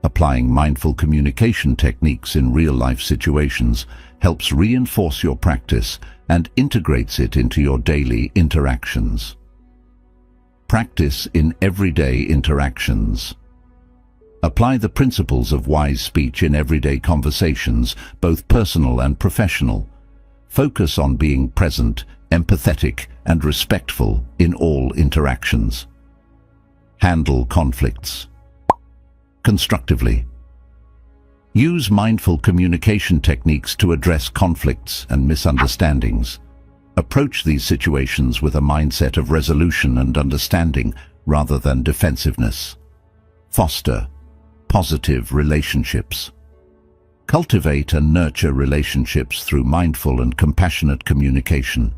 Applying mindful communication techniques in real-life situations helps reinforce your practice and integrates it into your daily interactions. Practice in everyday interactions. Apply the principles of wise speech in everyday conversations, both personal and professional. Focus on being present, empathetic, and respectful in all interactions. Handle conflicts constructively. Use mindful communication techniques to address conflicts and misunderstandings. Approach these situations with a mindset of resolution and understanding rather than defensiveness. Foster positive relationships. Cultivate and nurture relationships through mindful and compassionate communication.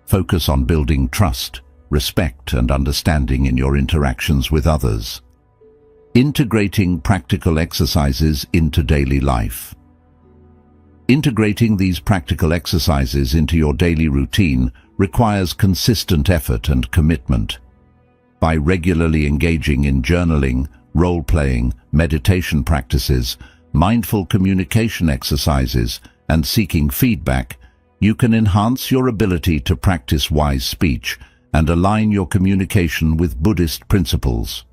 Focus on building trust, respect, and understanding in your interactions with others. Integrating practical exercises into daily life. Integrating these practical exercises into your daily routine requires consistent effort and commitment. By regularly engaging in journaling, role-playing, meditation practices, mindful communication exercises, and seeking feedback, you can enhance your ability to practice wise speech and align your communication with Buddhist principles.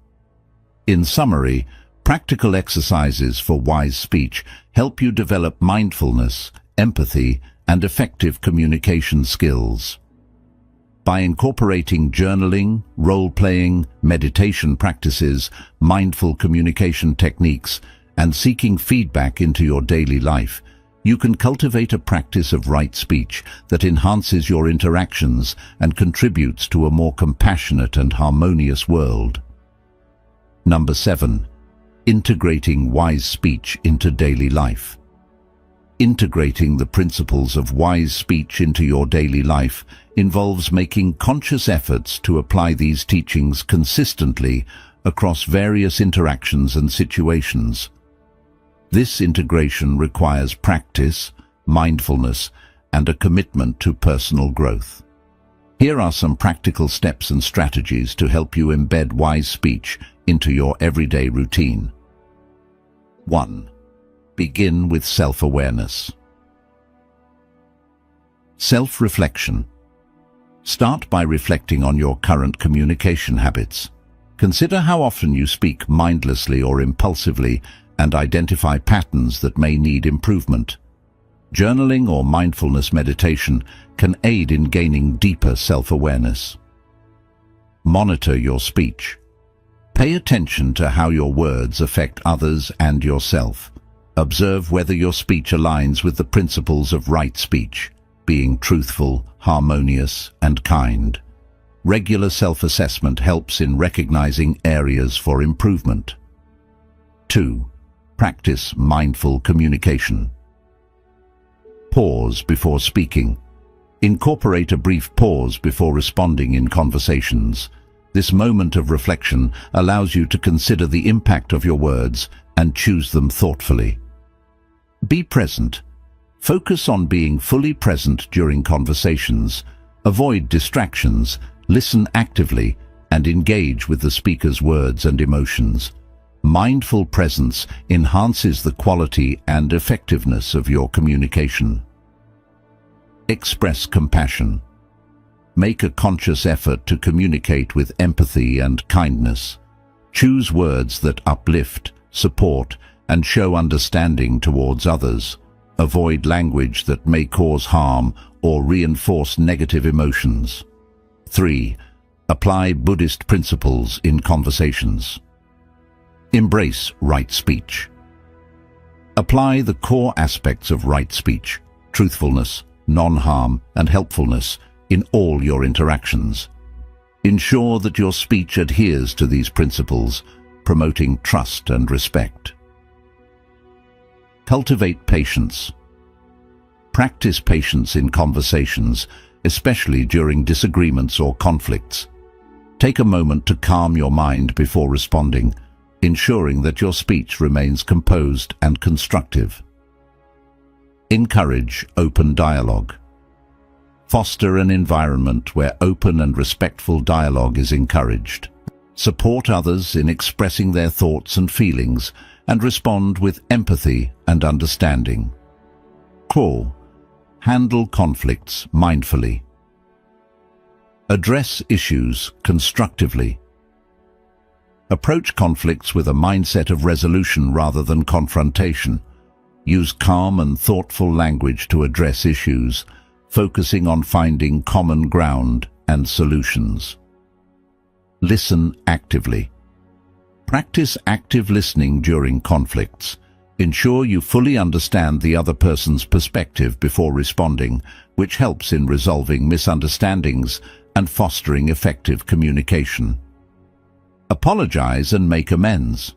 In summary, practical exercises for wise speech help you develop mindfulness, empathy, and effective communication skills. By incorporating journaling, role-playing, meditation practices, mindful communication techniques, and seeking feedback into your daily life, you can cultivate a practice of right speech that enhances your interactions and contributes to a more compassionate and harmonious world. Number 7. Integrating wise speech into daily life. Integrating the principles of wise speech into your daily life involves making conscious efforts to apply these teachings consistently across various interactions and situations. This integration requires practice, mindfulness, and a commitment to personal growth. Here are some practical steps and strategies to help you embed wise speech into your everyday routine. 1. Begin with self-awareness. Self-reflection. Start by reflecting on your current communication habits. Consider how often you speak mindlessly or impulsively and identify patterns that may need improvement. Journaling or mindfulness meditation can aid in gaining deeper self-awareness. Monitor your speech. Pay attention to how your words affect others and yourself. Observe whether your speech aligns with the principles of right speech, being truthful, harmonious, and kind. Regular self-assessment helps in recognizing areas for improvement. 2. Practice mindful communication. Pause before speaking. Incorporate a brief pause before responding in conversations. This moment of reflection allows you to consider the impact of your words and choose them thoughtfully. Be present. Focus on being fully present during conversations. Avoid distractions, listen actively, and engage with the speaker's words and emotions. Mindful presence enhances the quality and effectiveness of your communication. Express compassion. Make a conscious effort to communicate with empathy and kindness. Choose words that uplift, support, and show understanding towards others. Avoid language that may cause harm or reinforce negative emotions. 3. Apply Buddhist principles in conversations. Embrace right speech. Apply the core aspects of right speech, truthfulness, non-harm, and helpfulness, in all your interactions. Ensure that your speech adheres to these principles, promoting trust and respect. Cultivate patience. Practice patience in conversations, especially during disagreements or conflicts. Take a moment to calm your mind before responding, ensuring that your speech remains composed and constructive. Encourage open dialogue. Foster an environment where open and respectful dialogue is encouraged. Support others in expressing their thoughts and feelings, and respond with empathy and understanding. Core. Handle conflicts mindfully. Address issues constructively. Approach conflicts with a mindset of resolution rather than confrontation. Use calm and thoughtful language to address issues, focusing on finding common ground and solutions. Listen actively. Practice active listening during conflicts. Ensure you fully understand the other person's perspective before responding, which helps in resolving misunderstandings and fostering effective communication. Apologize and make amends.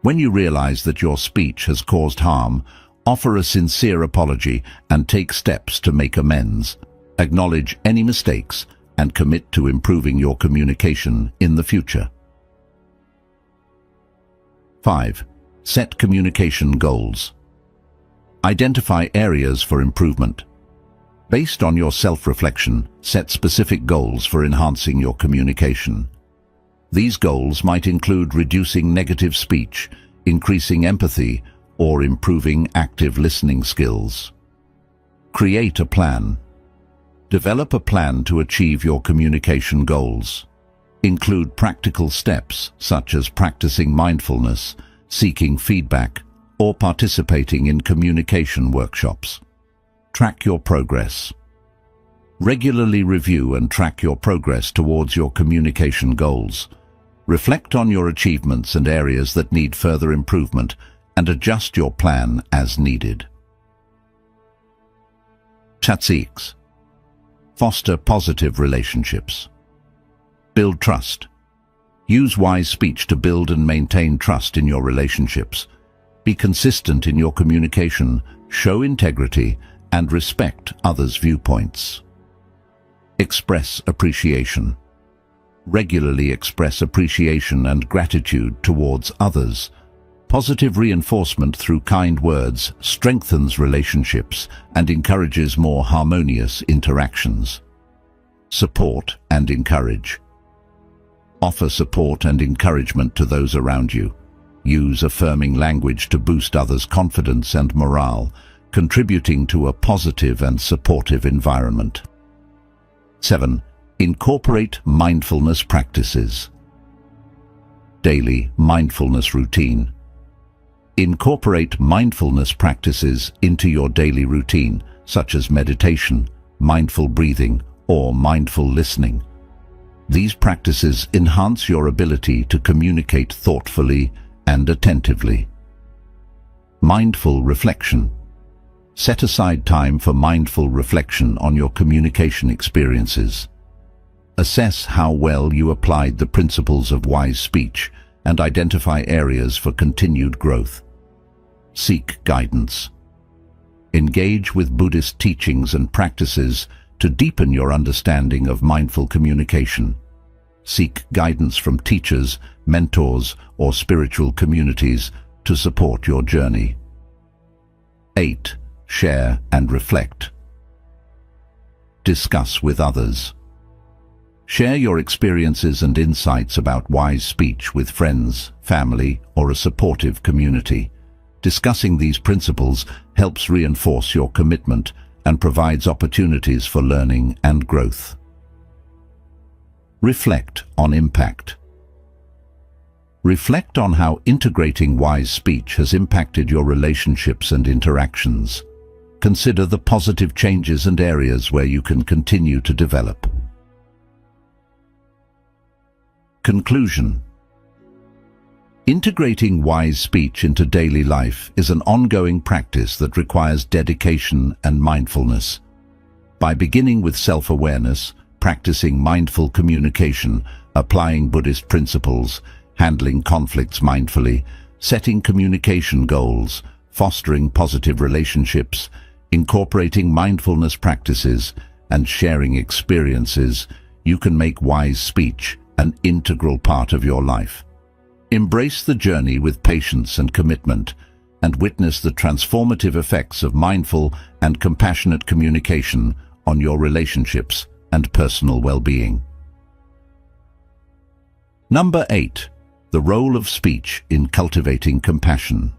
When you realize that your speech has caused harm, offer a sincere apology and take steps to make amends. Acknowledge any mistakes and commit to improving your communication in the future. 5. Set communication goals. Identify areas for improvement. Based on your self-reflection, set specific goals for enhancing your communication. These goals might include reducing negative speech, increasing empathy, or improving active listening skills. Create a plan. Develop a plan to achieve your communication goals. Include practical steps such as practicing mindfulness, seeking feedback, or participating in communication workshops. Track your progress. Regularly review and track your progress towards your communication goals. Reflect on your achievements and areas that need further improvement, and adjust your plan as needed. Tactics. Foster positive relationships. Build trust. Use wise speech to build and maintain trust in your relationships. Be consistent in your communication, show integrity, and respect others' viewpoints. Express appreciation. Regularly express appreciation and gratitude towards others. Positive reinforcement through kind words strengthens relationships and encourages more harmonious interactions. Support and encourage. Offer support and encouragement to those around you. Use affirming language to boost others' confidence and morale, contributing to a positive and supportive environment. 7. Incorporate mindfulness practices. Daily mindfulness routine. Incorporate mindfulness practices into your daily routine, such as meditation, mindful breathing, or mindful listening. These practices enhance your ability to communicate thoughtfully and attentively. Mindful reflection. Set aside time for mindful reflection on your communication experiences. Assess how well you applied the principles of wise speech and identify areas for continued growth. Seek guidance. Engage with Buddhist teachings and practices to deepen your understanding of mindful communication. Seek guidance from teachers, mentors, or spiritual communities to support your journey. 8. Share and reflect. Discuss with others. Share your experiences and insights about wise speech with friends, family, or a supportive community. Discussing these principles helps reinforce your commitment and provides opportunities for learning and growth. Reflect on impact. Reflect on how integrating wise speech has impacted your relationships and interactions. Consider the positive changes and areas where you can continue to develop. Conclusion. Integrating wise speech into daily life is an ongoing practice that requires dedication and mindfulness. By beginning with self-awareness, practicing mindful communication, applying Buddhist principles, handling conflicts mindfully, setting communication goals, fostering positive relationships, incorporating mindfulness practices, and sharing experiences, you can make wise speech an integral part of your life. Embrace the journey with patience and commitment, and witness the transformative effects of mindful and compassionate communication on your relationships and personal well-being. Number 8. The role of speech in cultivating compassion.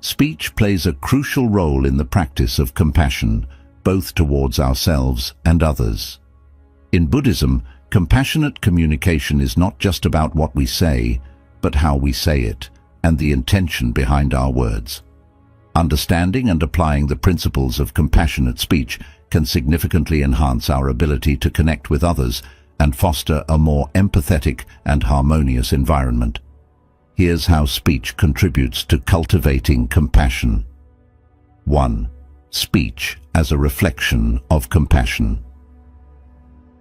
Speech plays a crucial role in the practice of compassion, both towards ourselves and others. In Buddhism, compassionate communication is not just about what we say, but how we say it, and the intention behind our words. Understanding and applying the principles of compassionate speech can significantly enhance our ability to connect with others and foster a more empathetic and harmonious environment. Here's how speech contributes to cultivating compassion. 1. Speech as a reflection of compassion.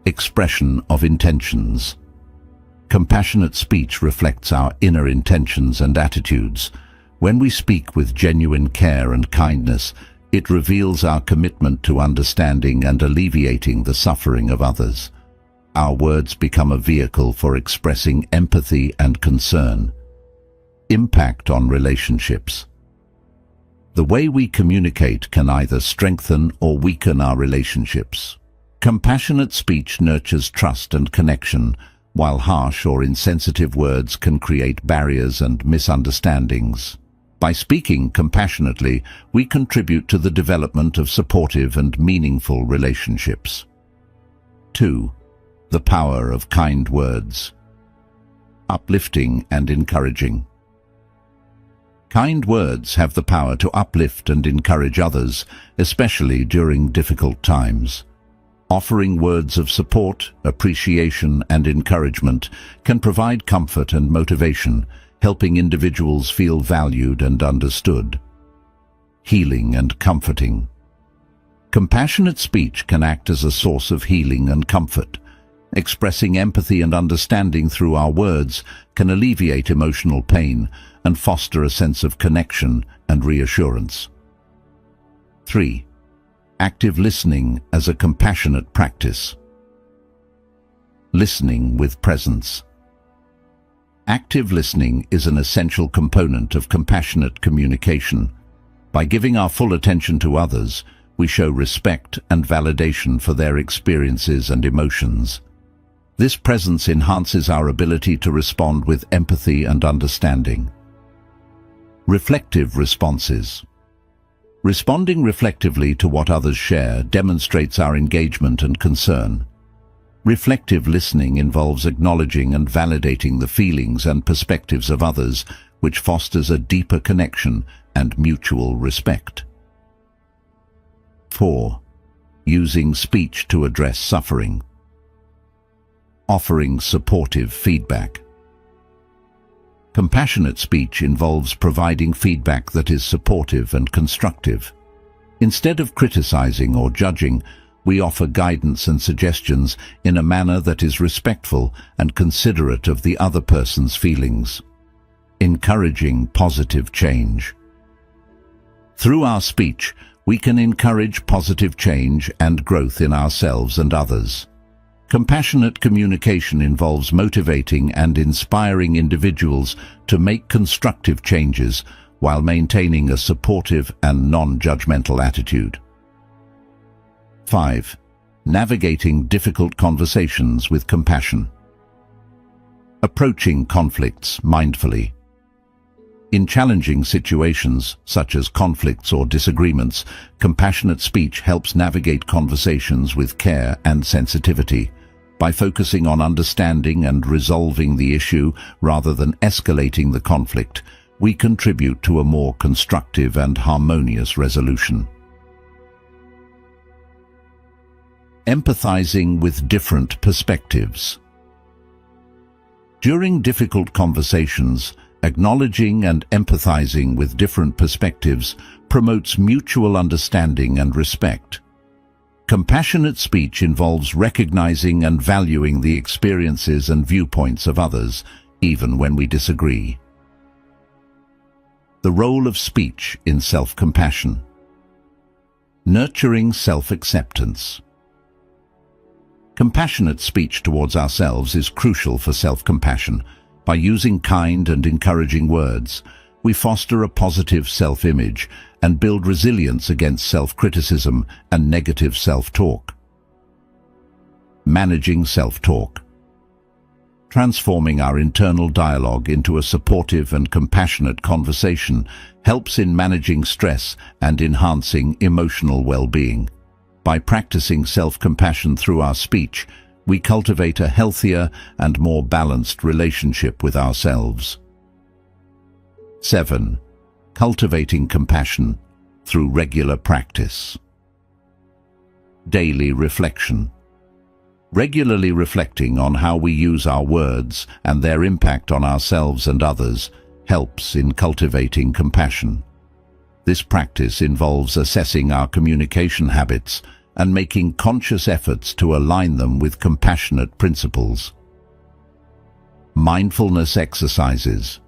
Expression of intentions. Compassionate speech reflects our inner intentions and attitudes. When we speak with genuine care and kindness, it reveals our commitment to understanding and alleviating the suffering of others. Our words become a vehicle for expressing empathy and concern. Impact on relationships. The way we communicate can either strengthen or weaken our relationships. Compassionate speech nurtures trust and connection, while harsh or insensitive words can create barriers and misunderstandings. By speaking compassionately, we contribute to the development of supportive and meaningful relationships. 2. The power of kind words. Uplifting and encouraging. Kind words have the power to uplift and encourage others, especially during difficult times. Offering words of support, appreciation, and encouragement can provide comfort and motivation, helping individuals feel valued and understood. Healing and comforting. Compassionate speech can act as a source of healing and comfort. Expressing empathy and understanding through our words can alleviate emotional pain and foster a sense of connection and reassurance. 3. Active listening as a compassionate practice. Listening with presence. Active listening is an essential component of compassionate communication. By giving our full attention to others, we show respect and validation for their experiences and emotions. This presence enhances our ability to respond with empathy and understanding. Reflective responses. Responding reflectively to what others share demonstrates our engagement and concern. Reflective listening involves acknowledging and validating the feelings and perspectives of others, which fosters a deeper connection and mutual respect. 4. Using speech to address suffering. Offering supportive feedback. Compassionate speech involves providing feedback that is supportive and constructive. Instead of criticizing or judging, we offer guidance and suggestions in a manner that is respectful and considerate of the other person's feelings. Encouraging positive change. Through our speech, we can encourage positive change and growth in ourselves and others. Compassionate communication involves motivating and inspiring individuals to make constructive changes while maintaining a supportive and non-judgmental attitude. 5. Navigating difficult conversations with compassion. Approaching conflicts mindfully. In challenging situations, such as conflicts or disagreements, compassionate speech helps navigate conversations with care and sensitivity. By focusing on understanding and resolving the issue rather than escalating the conflict, we contribute to a more constructive and harmonious resolution. Empathizing with different perspectives. During difficult conversations, acknowledging and empathizing with different perspectives promotes mutual understanding and respect. Compassionate speech involves recognizing and valuing the experiences and viewpoints of others, even when we disagree. The role of speech in self-compassion. Nurturing self-acceptance. Compassionate speech towards ourselves is crucial for self-compassion. By using kind and encouraging words, we foster a positive self-image and build resilience against self-criticism and negative self-talk. Managing self-talk. Transforming our internal dialogue into a supportive and compassionate conversation helps in managing stress and enhancing emotional well-being. By practicing self-compassion through our speech, we cultivate a healthier and more balanced relationship with ourselves. 7. Cultivating compassion through regular practice. Daily reflection. Regularly reflecting on how we use our words and their impact on ourselves and others helps in cultivating compassion. This practice involves assessing our communication habits and making conscious efforts to align them with compassionate principles. Mindfulness exercises.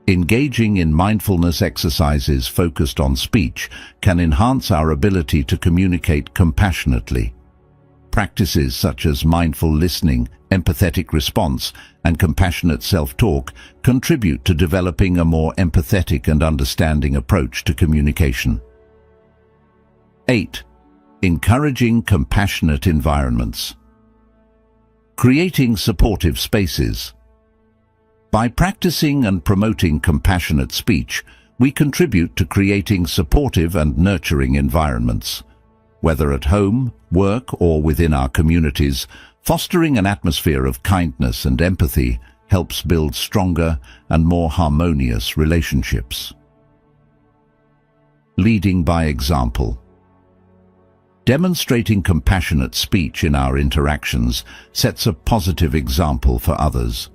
Engaging in mindfulness exercises focused on speech can enhance our ability to communicate compassionately. Practices such as mindful listening, empathetic response, and compassionate self-talk contribute to developing a more empathetic and understanding approach to communication. 8. Encouraging compassionate environments. Creating supportive spaces. By practicing and promoting compassionate speech, we contribute to creating supportive and nurturing environments. Whether at home, work, or within our communities, fostering an atmosphere of kindness and empathy helps build stronger and more harmonious relationships. Leading by example. Demonstrating compassionate speech in our interactions sets a positive example for others.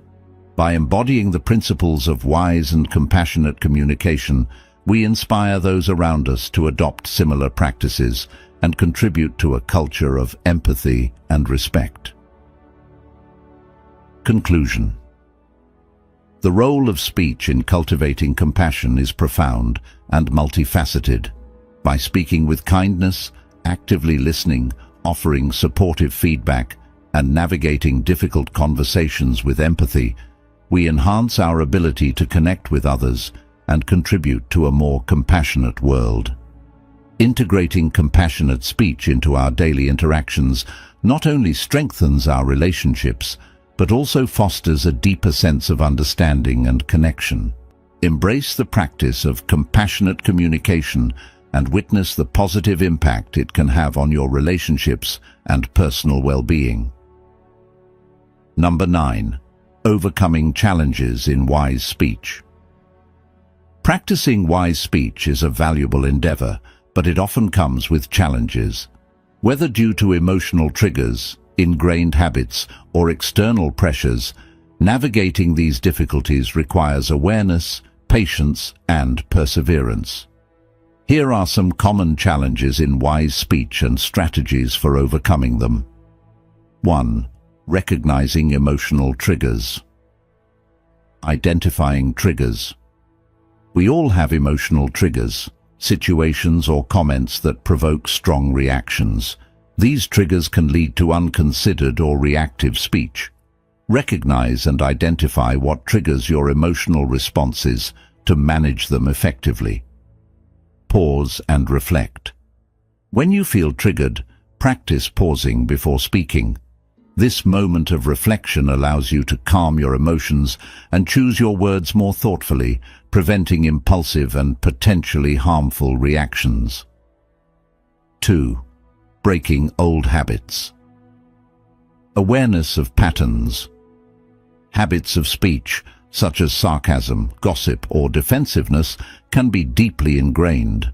By embodying the principles of wise and compassionate communication, we inspire those around us to adopt similar practices and contribute to a culture of empathy and respect. Conclusion. The role of speech in cultivating compassion is profound and multifaceted. By speaking with kindness, actively listening, offering supportive feedback, and navigating difficult conversations with empathy, we enhance our ability to connect with others and contribute to a more compassionate world. Integrating compassionate speech into our daily interactions not only strengthens our relationships, but also fosters a deeper sense of understanding and connection. Embrace the practice of compassionate communication and witness the positive impact it can have on your relationships and personal well-being. Number 9. Overcoming challenges in wise speech. Practicing wise speech is a valuable endeavor, but it often comes with challenges. Whether due to emotional triggers, ingrained habits, or external pressures, navigating these difficulties requires awareness, patience, and perseverance. Here are some common challenges in wise speech and strategies for overcoming them. 1. Recognizing emotional triggers. Identifying triggers. We all have emotional triggers, situations or comments that provoke strong reactions. These triggers can lead to unconsidered or reactive speech. Recognize and identify what triggers your emotional responses to manage them effectively. Pause and reflect. When you feel triggered, practice pausing before speaking. This moment of reflection allows you to calm your emotions and choose your words more thoughtfully, preventing impulsive and potentially harmful reactions. 2. Breaking old habits. Awareness of patterns. Habits of speech, such as sarcasm, gossip, or defensiveness, can be deeply ingrained.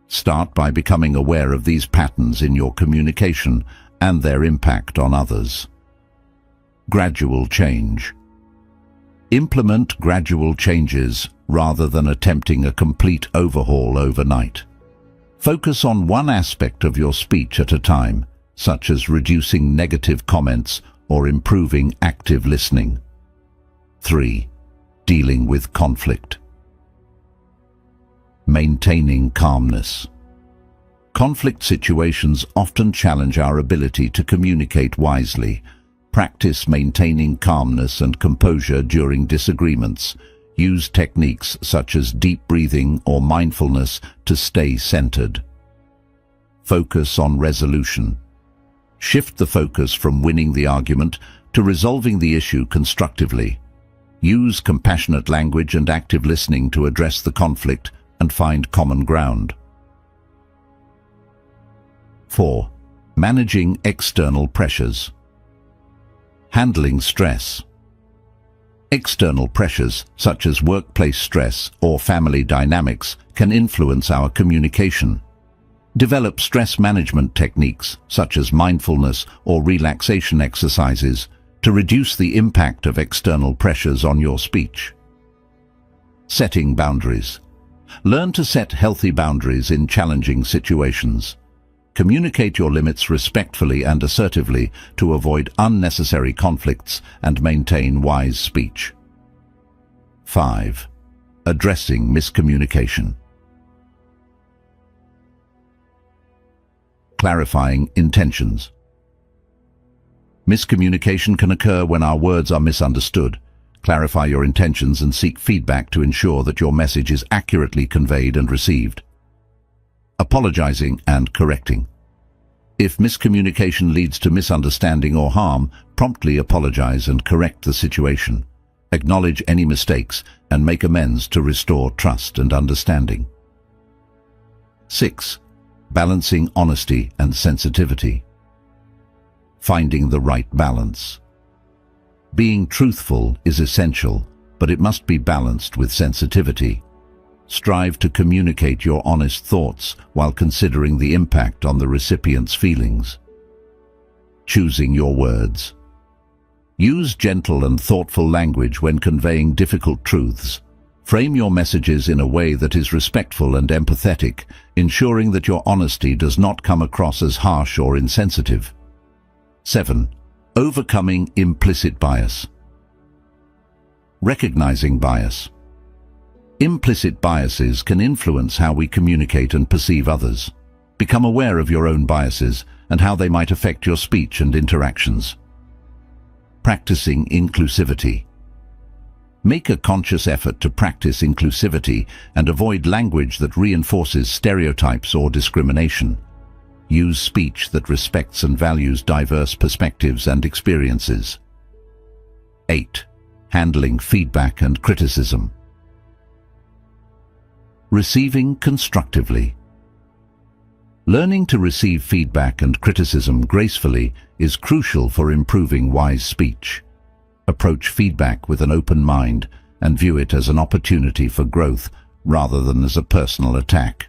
Start by becoming aware of these patterns in your communication and their impact on others. Gradual change. Implement gradual changes rather than attempting a complete overhaul overnight. Focus on one aspect of your speech at a time, such as reducing negative comments or improving active listening. 3. Dealing with conflict. Maintaining calmness. Conflict situations often challenge our ability to communicate wisely. Practice maintaining calmness and composure during disagreements. Use techniques such as deep breathing or mindfulness to stay centered. Focus on resolution. Shift the focus from winning the argument to resolving the issue constructively. Use compassionate language and active listening to address the conflict and find common ground. 4. Managing external pressures. Handling stress. External pressures, such as workplace stress or family dynamics, can influence our communication. Develop stress management techniques, such as mindfulness or relaxation exercises, to reduce the impact of external pressures on your speech. Setting boundaries. Learn to set healthy boundaries in challenging situations. Communicate your limits respectfully and assertively to avoid unnecessary conflicts and maintain wise speech. 5. Addressing miscommunication. Clarifying intentions. Miscommunication can occur when our words are misunderstood. Clarify your intentions and seek feedback to ensure that your message is accurately conveyed and received. Apologizing and correcting. If miscommunication leads to misunderstanding or harm, promptly apologize and correct the situation. Acknowledge any mistakes and make amends to restore trust and understanding. 6. Balancing honesty and sensitivity. Finding the right balance. Being truthful is essential, but it must be balanced with sensitivity. Strive to communicate your honest thoughts while considering the impact on the recipient's feelings. Choosing your words. Use gentle and thoughtful language when conveying difficult truths. Frame your messages in a way that is respectful and empathetic, ensuring that your honesty does not come across as harsh or insensitive. 7. Overcoming implicit bias. Recognizing bias. Implicit biases can influence how we communicate and perceive others. Become aware of your own biases and how they might affect your speech and interactions. Practicing inclusivity. Make a conscious effort to practice inclusivity and avoid language that reinforces stereotypes or discrimination. Use speech that respects and values diverse perspectives and experiences. 8. Handling feedback and criticism. Receiving constructively. Learning to receive feedback and criticism gracefully is crucial for improving wise speech. Approach feedback with an open mind and view it as an opportunity for growth rather than as a personal attack.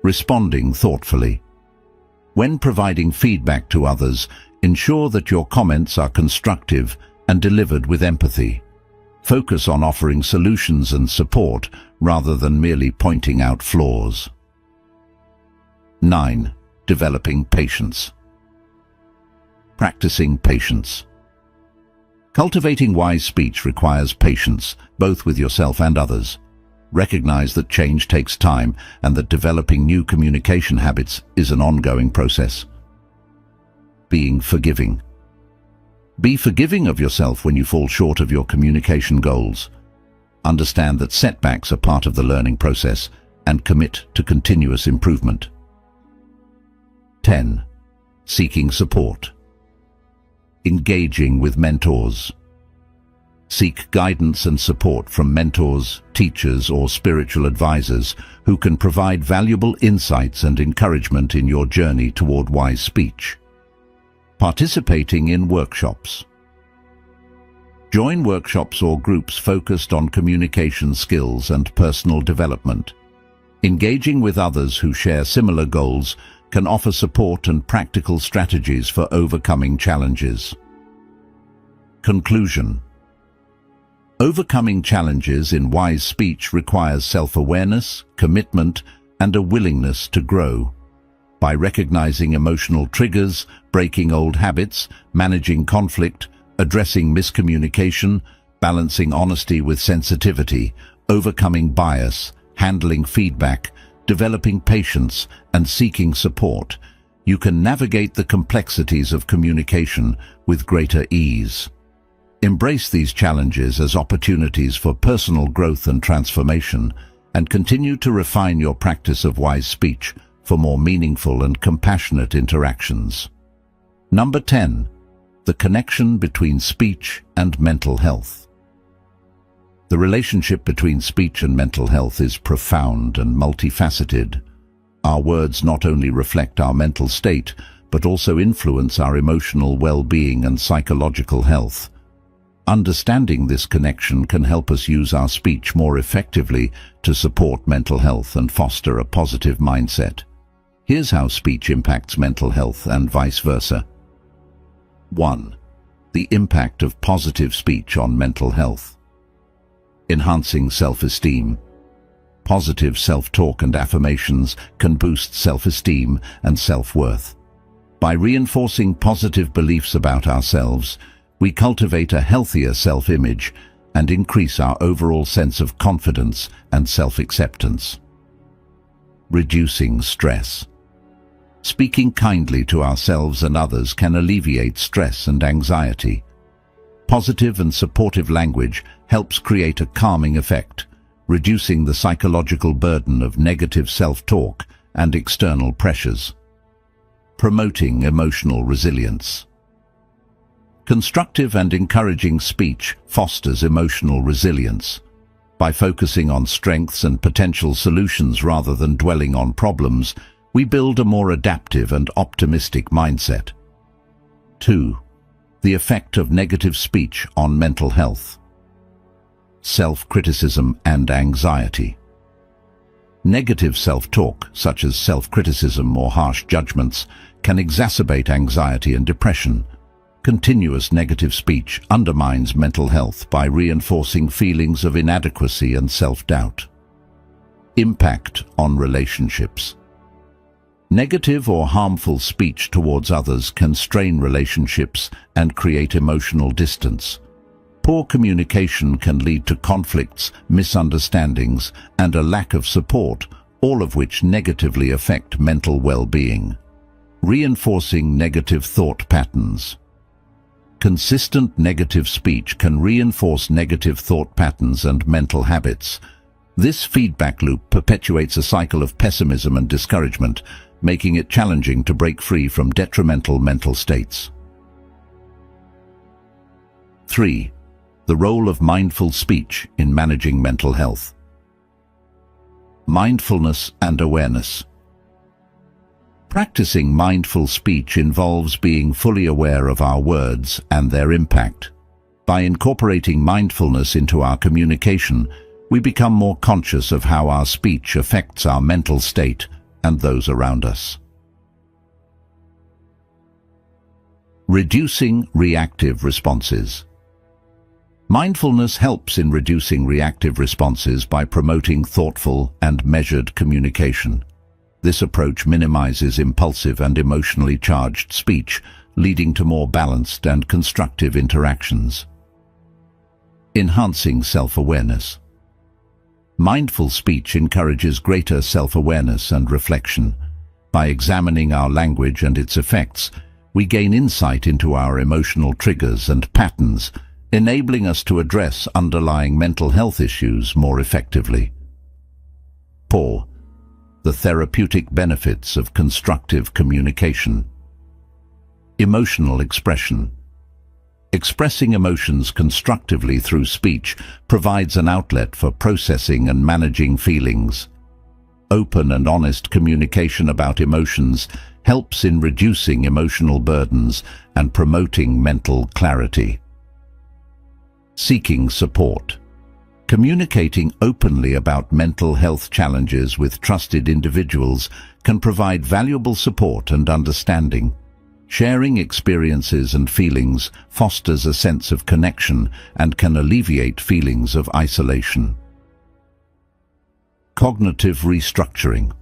Responding thoughtfully. When providing feedback to others, ensure that your comments are constructive and delivered with empathy. Focus on offering solutions and support rather than merely pointing out flaws. 9. Developing patience. Practicing patience. Cultivating wise speech requires patience, both with yourself and others. Recognize that change takes time and that developing new communication habits is an ongoing process. Being forgiving. Be forgiving of yourself when you fall short of your communication goals. Understand that setbacks are part of the learning process and commit to continuous improvement. 10. Seeking support. Engaging with mentors. Seek guidance and support from mentors, teachers, or spiritual advisors who can provide valuable insights and encouragement in your journey toward wise speech. Participating in workshops. Join workshops or groups focused on communication skills and personal development. Engaging with others who share similar goals can offer support and practical strategies for overcoming challenges. Conclusion. Overcoming challenges in wise speech requires self-awareness, commitment, and a willingness to grow. By recognizing emotional triggers, breaking old habits, managing conflict, addressing miscommunication, balancing honesty with sensitivity, overcoming bias, handling feedback, developing patience, and seeking support, you can navigate the complexities of communication with greater ease. Embrace these challenges as opportunities for personal growth and transformation, and continue to refine your practice of wise speech for more meaningful and compassionate interactions. Number 10. The connection between speech and mental health. The relationship between speech and mental health is profound and multifaceted. Our words not only reflect our mental state, but also influence our emotional well-being and psychological health. Understanding this connection can help us use our speech more effectively to support mental health and foster a positive mindset. Here's how speech impacts mental health and vice versa. 1. The impact of positive speech on mental health. Enhancing self-esteem. Positive self-talk and affirmations can boost self-esteem and self-worth. By reinforcing positive beliefs about ourselves, we cultivate a healthier self-image and increase our overall sense of confidence and self-acceptance. Reducing stress. Speaking kindly to ourselves and others can alleviate stress and anxiety. Positive and supportive language helps create a calming effect, reducing the psychological burden of negative self-talk and external pressures. Promoting emotional resilience. Constructive and encouraging speech fosters emotional resilience. By focusing on strengths and potential solutions rather than dwelling on problems, we build a more adaptive and optimistic mindset. 2. The effect of negative speech on mental health. Self-criticism and anxiety. Negative self-talk, such as self-criticism or harsh judgments, can exacerbate anxiety and depression. Continuous negative speech undermines mental health by reinforcing feelings of inadequacy and self-doubt. Impact on relationships. Negative or harmful speech towards others can strain relationships and create emotional distance. Poor communication can lead to conflicts, misunderstandings, and a lack of support, all of which negatively affect mental well-being. Reinforcing negative thought patterns. Consistent negative speech can reinforce negative thought patterns and mental habits. This feedback loop perpetuates a cycle of pessimism and discouragement, making it challenging to break free from detrimental mental states. 3. The role of mindful speech in managing mental health. Mindfulness and awareness. Practicing mindful speech involves being fully aware of our words and their impact. By incorporating mindfulness into our communication, we become more conscious of how our speech affects our mental state and those around us. Reducing reactive responses. Mindfulness helps in reducing reactive responses by promoting thoughtful and measured communication. This approach minimizes impulsive and emotionally charged speech, leading to more balanced and constructive interactions. Enhancing self-awareness. Mindful speech encourages greater self-awareness and reflection. By examining our language and its effects, we gain insight into our emotional triggers and patterns, enabling us to address underlying mental health issues more effectively. 4. The therapeutic benefits of constructive communication. Emotional expression. Expressing emotions constructively through speech provides an outlet for processing and managing feelings. Open and honest communication about emotions helps in reducing emotional burdens and promoting mental clarity. Seeking support. Communicating openly about mental health challenges with trusted individuals can provide valuable support and understanding. Sharing experiences and feelings fosters a sense of connection and can alleviate feelings of isolation. Cognitive restructuring.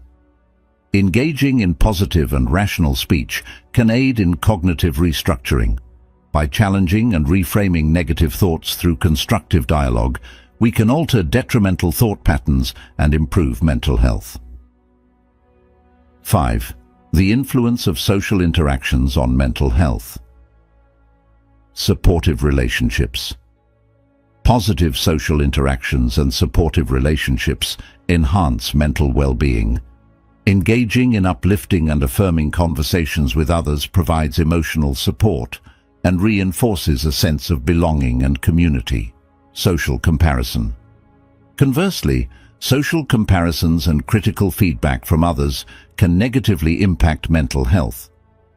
Engaging in positive and rational speech can aid in cognitive restructuring. By challenging and reframing negative thoughts through constructive dialogue, we can alter detrimental thought patterns and improve mental health. 5. The influence of social interactions on mental health. Supportive relationships. Positive social interactions and supportive relationships enhance mental well-being. Engaging in uplifting and affirming conversations with others provides emotional support and reinforces a sense of belonging and community. Social comparison. Conversely, social comparisons and critical feedback from others can negatively impact mental health.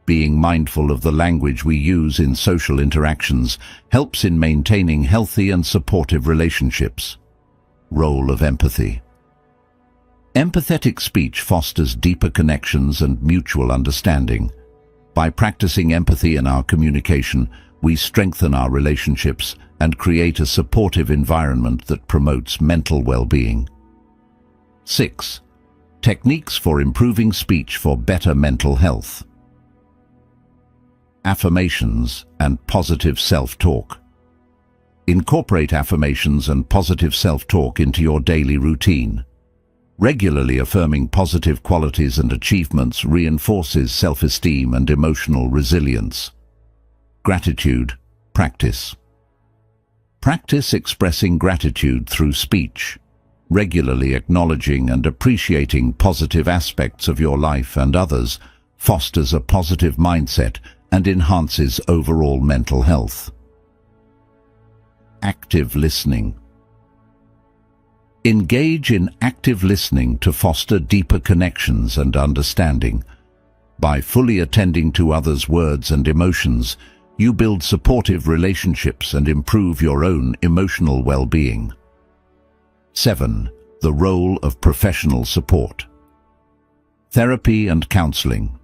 Being mindful of the language we use in social interactions helps in maintaining healthy and supportive relationships. Role of empathy. Empathetic speech fosters deeper connections and mutual understanding. By practicing empathy in our communication, we strengthen our relationships and create a supportive environment that promotes mental well-being. 6. Techniques for improving speech for better mental health. Affirmations and positive self-talk. Incorporate affirmations and positive self-talk into your daily routine. Regularly affirming positive qualities and achievements reinforces self-esteem and emotional resilience. Gratitude practice. Practice expressing gratitude through speech. Regularly acknowledging and appreciating positive aspects of your life and others fosters a positive mindset and enhances overall mental health. Active listening. Engage in active listening to foster deeper connections and understanding. By fully attending to others' words and emotions, you build supportive relationships and improve your own emotional well-being. 7. The role of professional support. Therapy and counseling.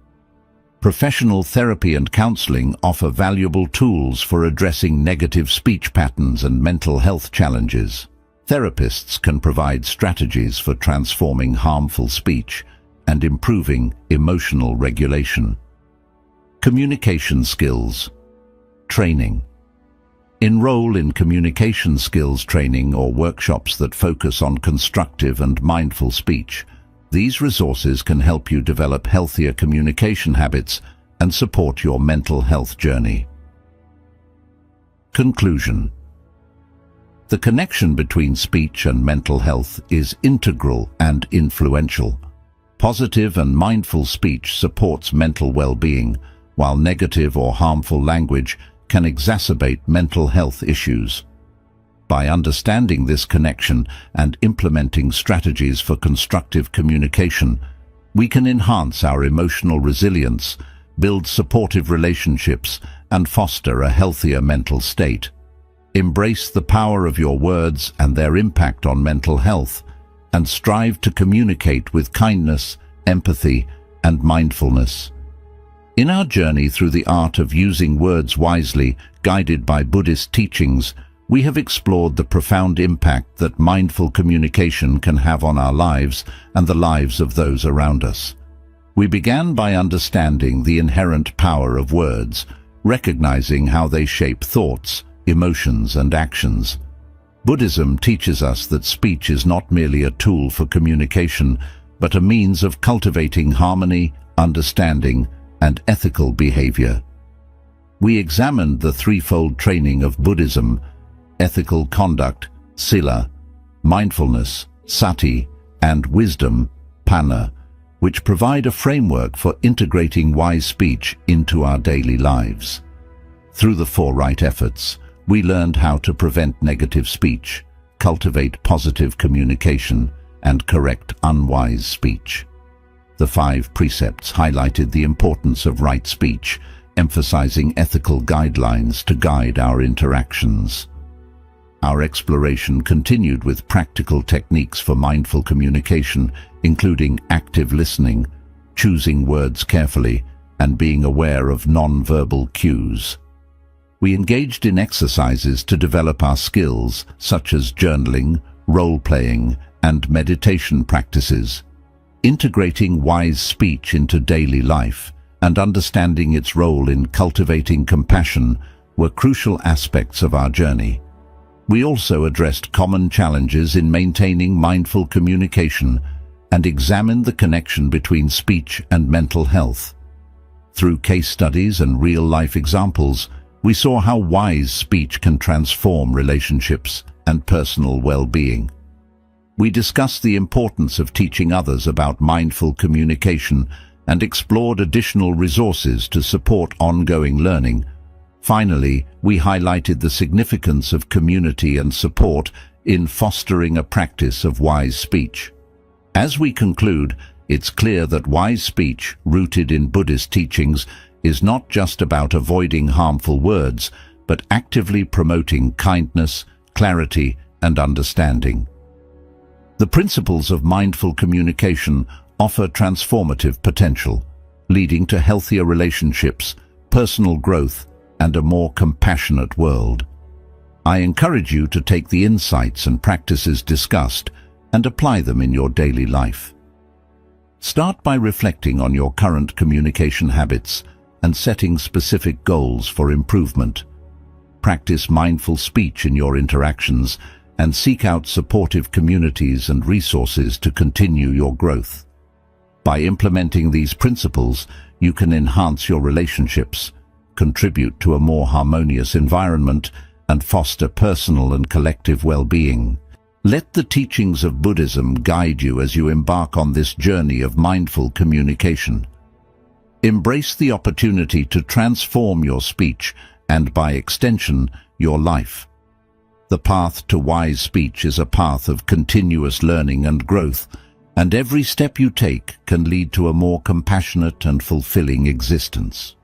Professional therapy and counseling offer valuable tools for addressing negative speech patterns and mental health challenges. Therapists can provide strategies for transforming harmful speech and improving emotional regulation. Communication skills. Training. Enroll in communication skills training or workshops that focus on constructive and mindful speech. These resources can help you develop healthier communication habits and support your mental health journey. Conclusion. The connection between speech and mental health is integral and influential. Positive and mindful speech supports mental well-being, while negative or harmful language can exacerbate mental health issues. By understanding this connection and implementing strategies for constructive communication, we can enhance our emotional resilience, build supportive relationships, and foster a healthier mental state. Embrace the power of your words and their impact on mental health, and strive to communicate with kindness, empathy, and mindfulness. In our journey through the art of using words wisely, guided by Buddhist teachings, we have explored the profound impact that mindful communication can have on our lives and the lives of those around us. We began by understanding the inherent power of words, recognizing how they shape thoughts, emotions, and actions. Buddhism teaches us that speech is not merely a tool for communication, but a means of cultivating harmony, understanding, and ethical behavior. We examined the threefold training of Buddhism: ethical conduct, sila, mindfulness, sati, and wisdom, panna, which provide a framework for integrating wise speech into our daily lives. Through the four right efforts, we learned how to prevent negative speech, cultivate positive communication, and correct unwise speech. The 5 precepts highlighted the importance of right speech, emphasizing ethical guidelines to guide our interactions. Our exploration continued with practical techniques for mindful communication, including active listening, choosing words carefully, and being aware of non-verbal cues. We engaged in exercises to develop our skills, such as journaling, role-playing, and meditation practices. Integrating wise speech into daily life and understanding its role in cultivating compassion were crucial aspects of our journey. We also addressed common challenges in maintaining mindful communication and examined the connection between speech and mental health. Through case studies and real-life examples, we saw how wise speech can transform relationships and personal well-being. We discussed the importance of teaching others about mindful communication and explored additional resources to support ongoing learning. Finally, we highlighted the significance of community and support in fostering a practice of wise speech. As we conclude, it's clear that wise speech, rooted in Buddhist teachings, is not just about avoiding harmful words, but actively promoting kindness, clarity, and understanding. The principles of mindful communication offer transformative potential, leading to healthier relationships, personal growth, and a more compassionate world. I encourage you to take the insights and practices discussed and apply them in your daily life. Start by reflecting on your current communication habits and setting specific goals for improvement. Practice mindful speech in your interactions and seek out supportive communities and resources to continue your growth. By implementing these principles, you can enhance your relationships, contribute to a more harmonious environment, and foster personal and collective well-being. Let the teachings of Buddhism guide you as you embark on this journey of mindful communication. Embrace the opportunity to transform your speech and, by extension, your life. The path to wise speech is a path of continuous learning and growth, and every step you take can lead to a more compassionate and fulfilling existence.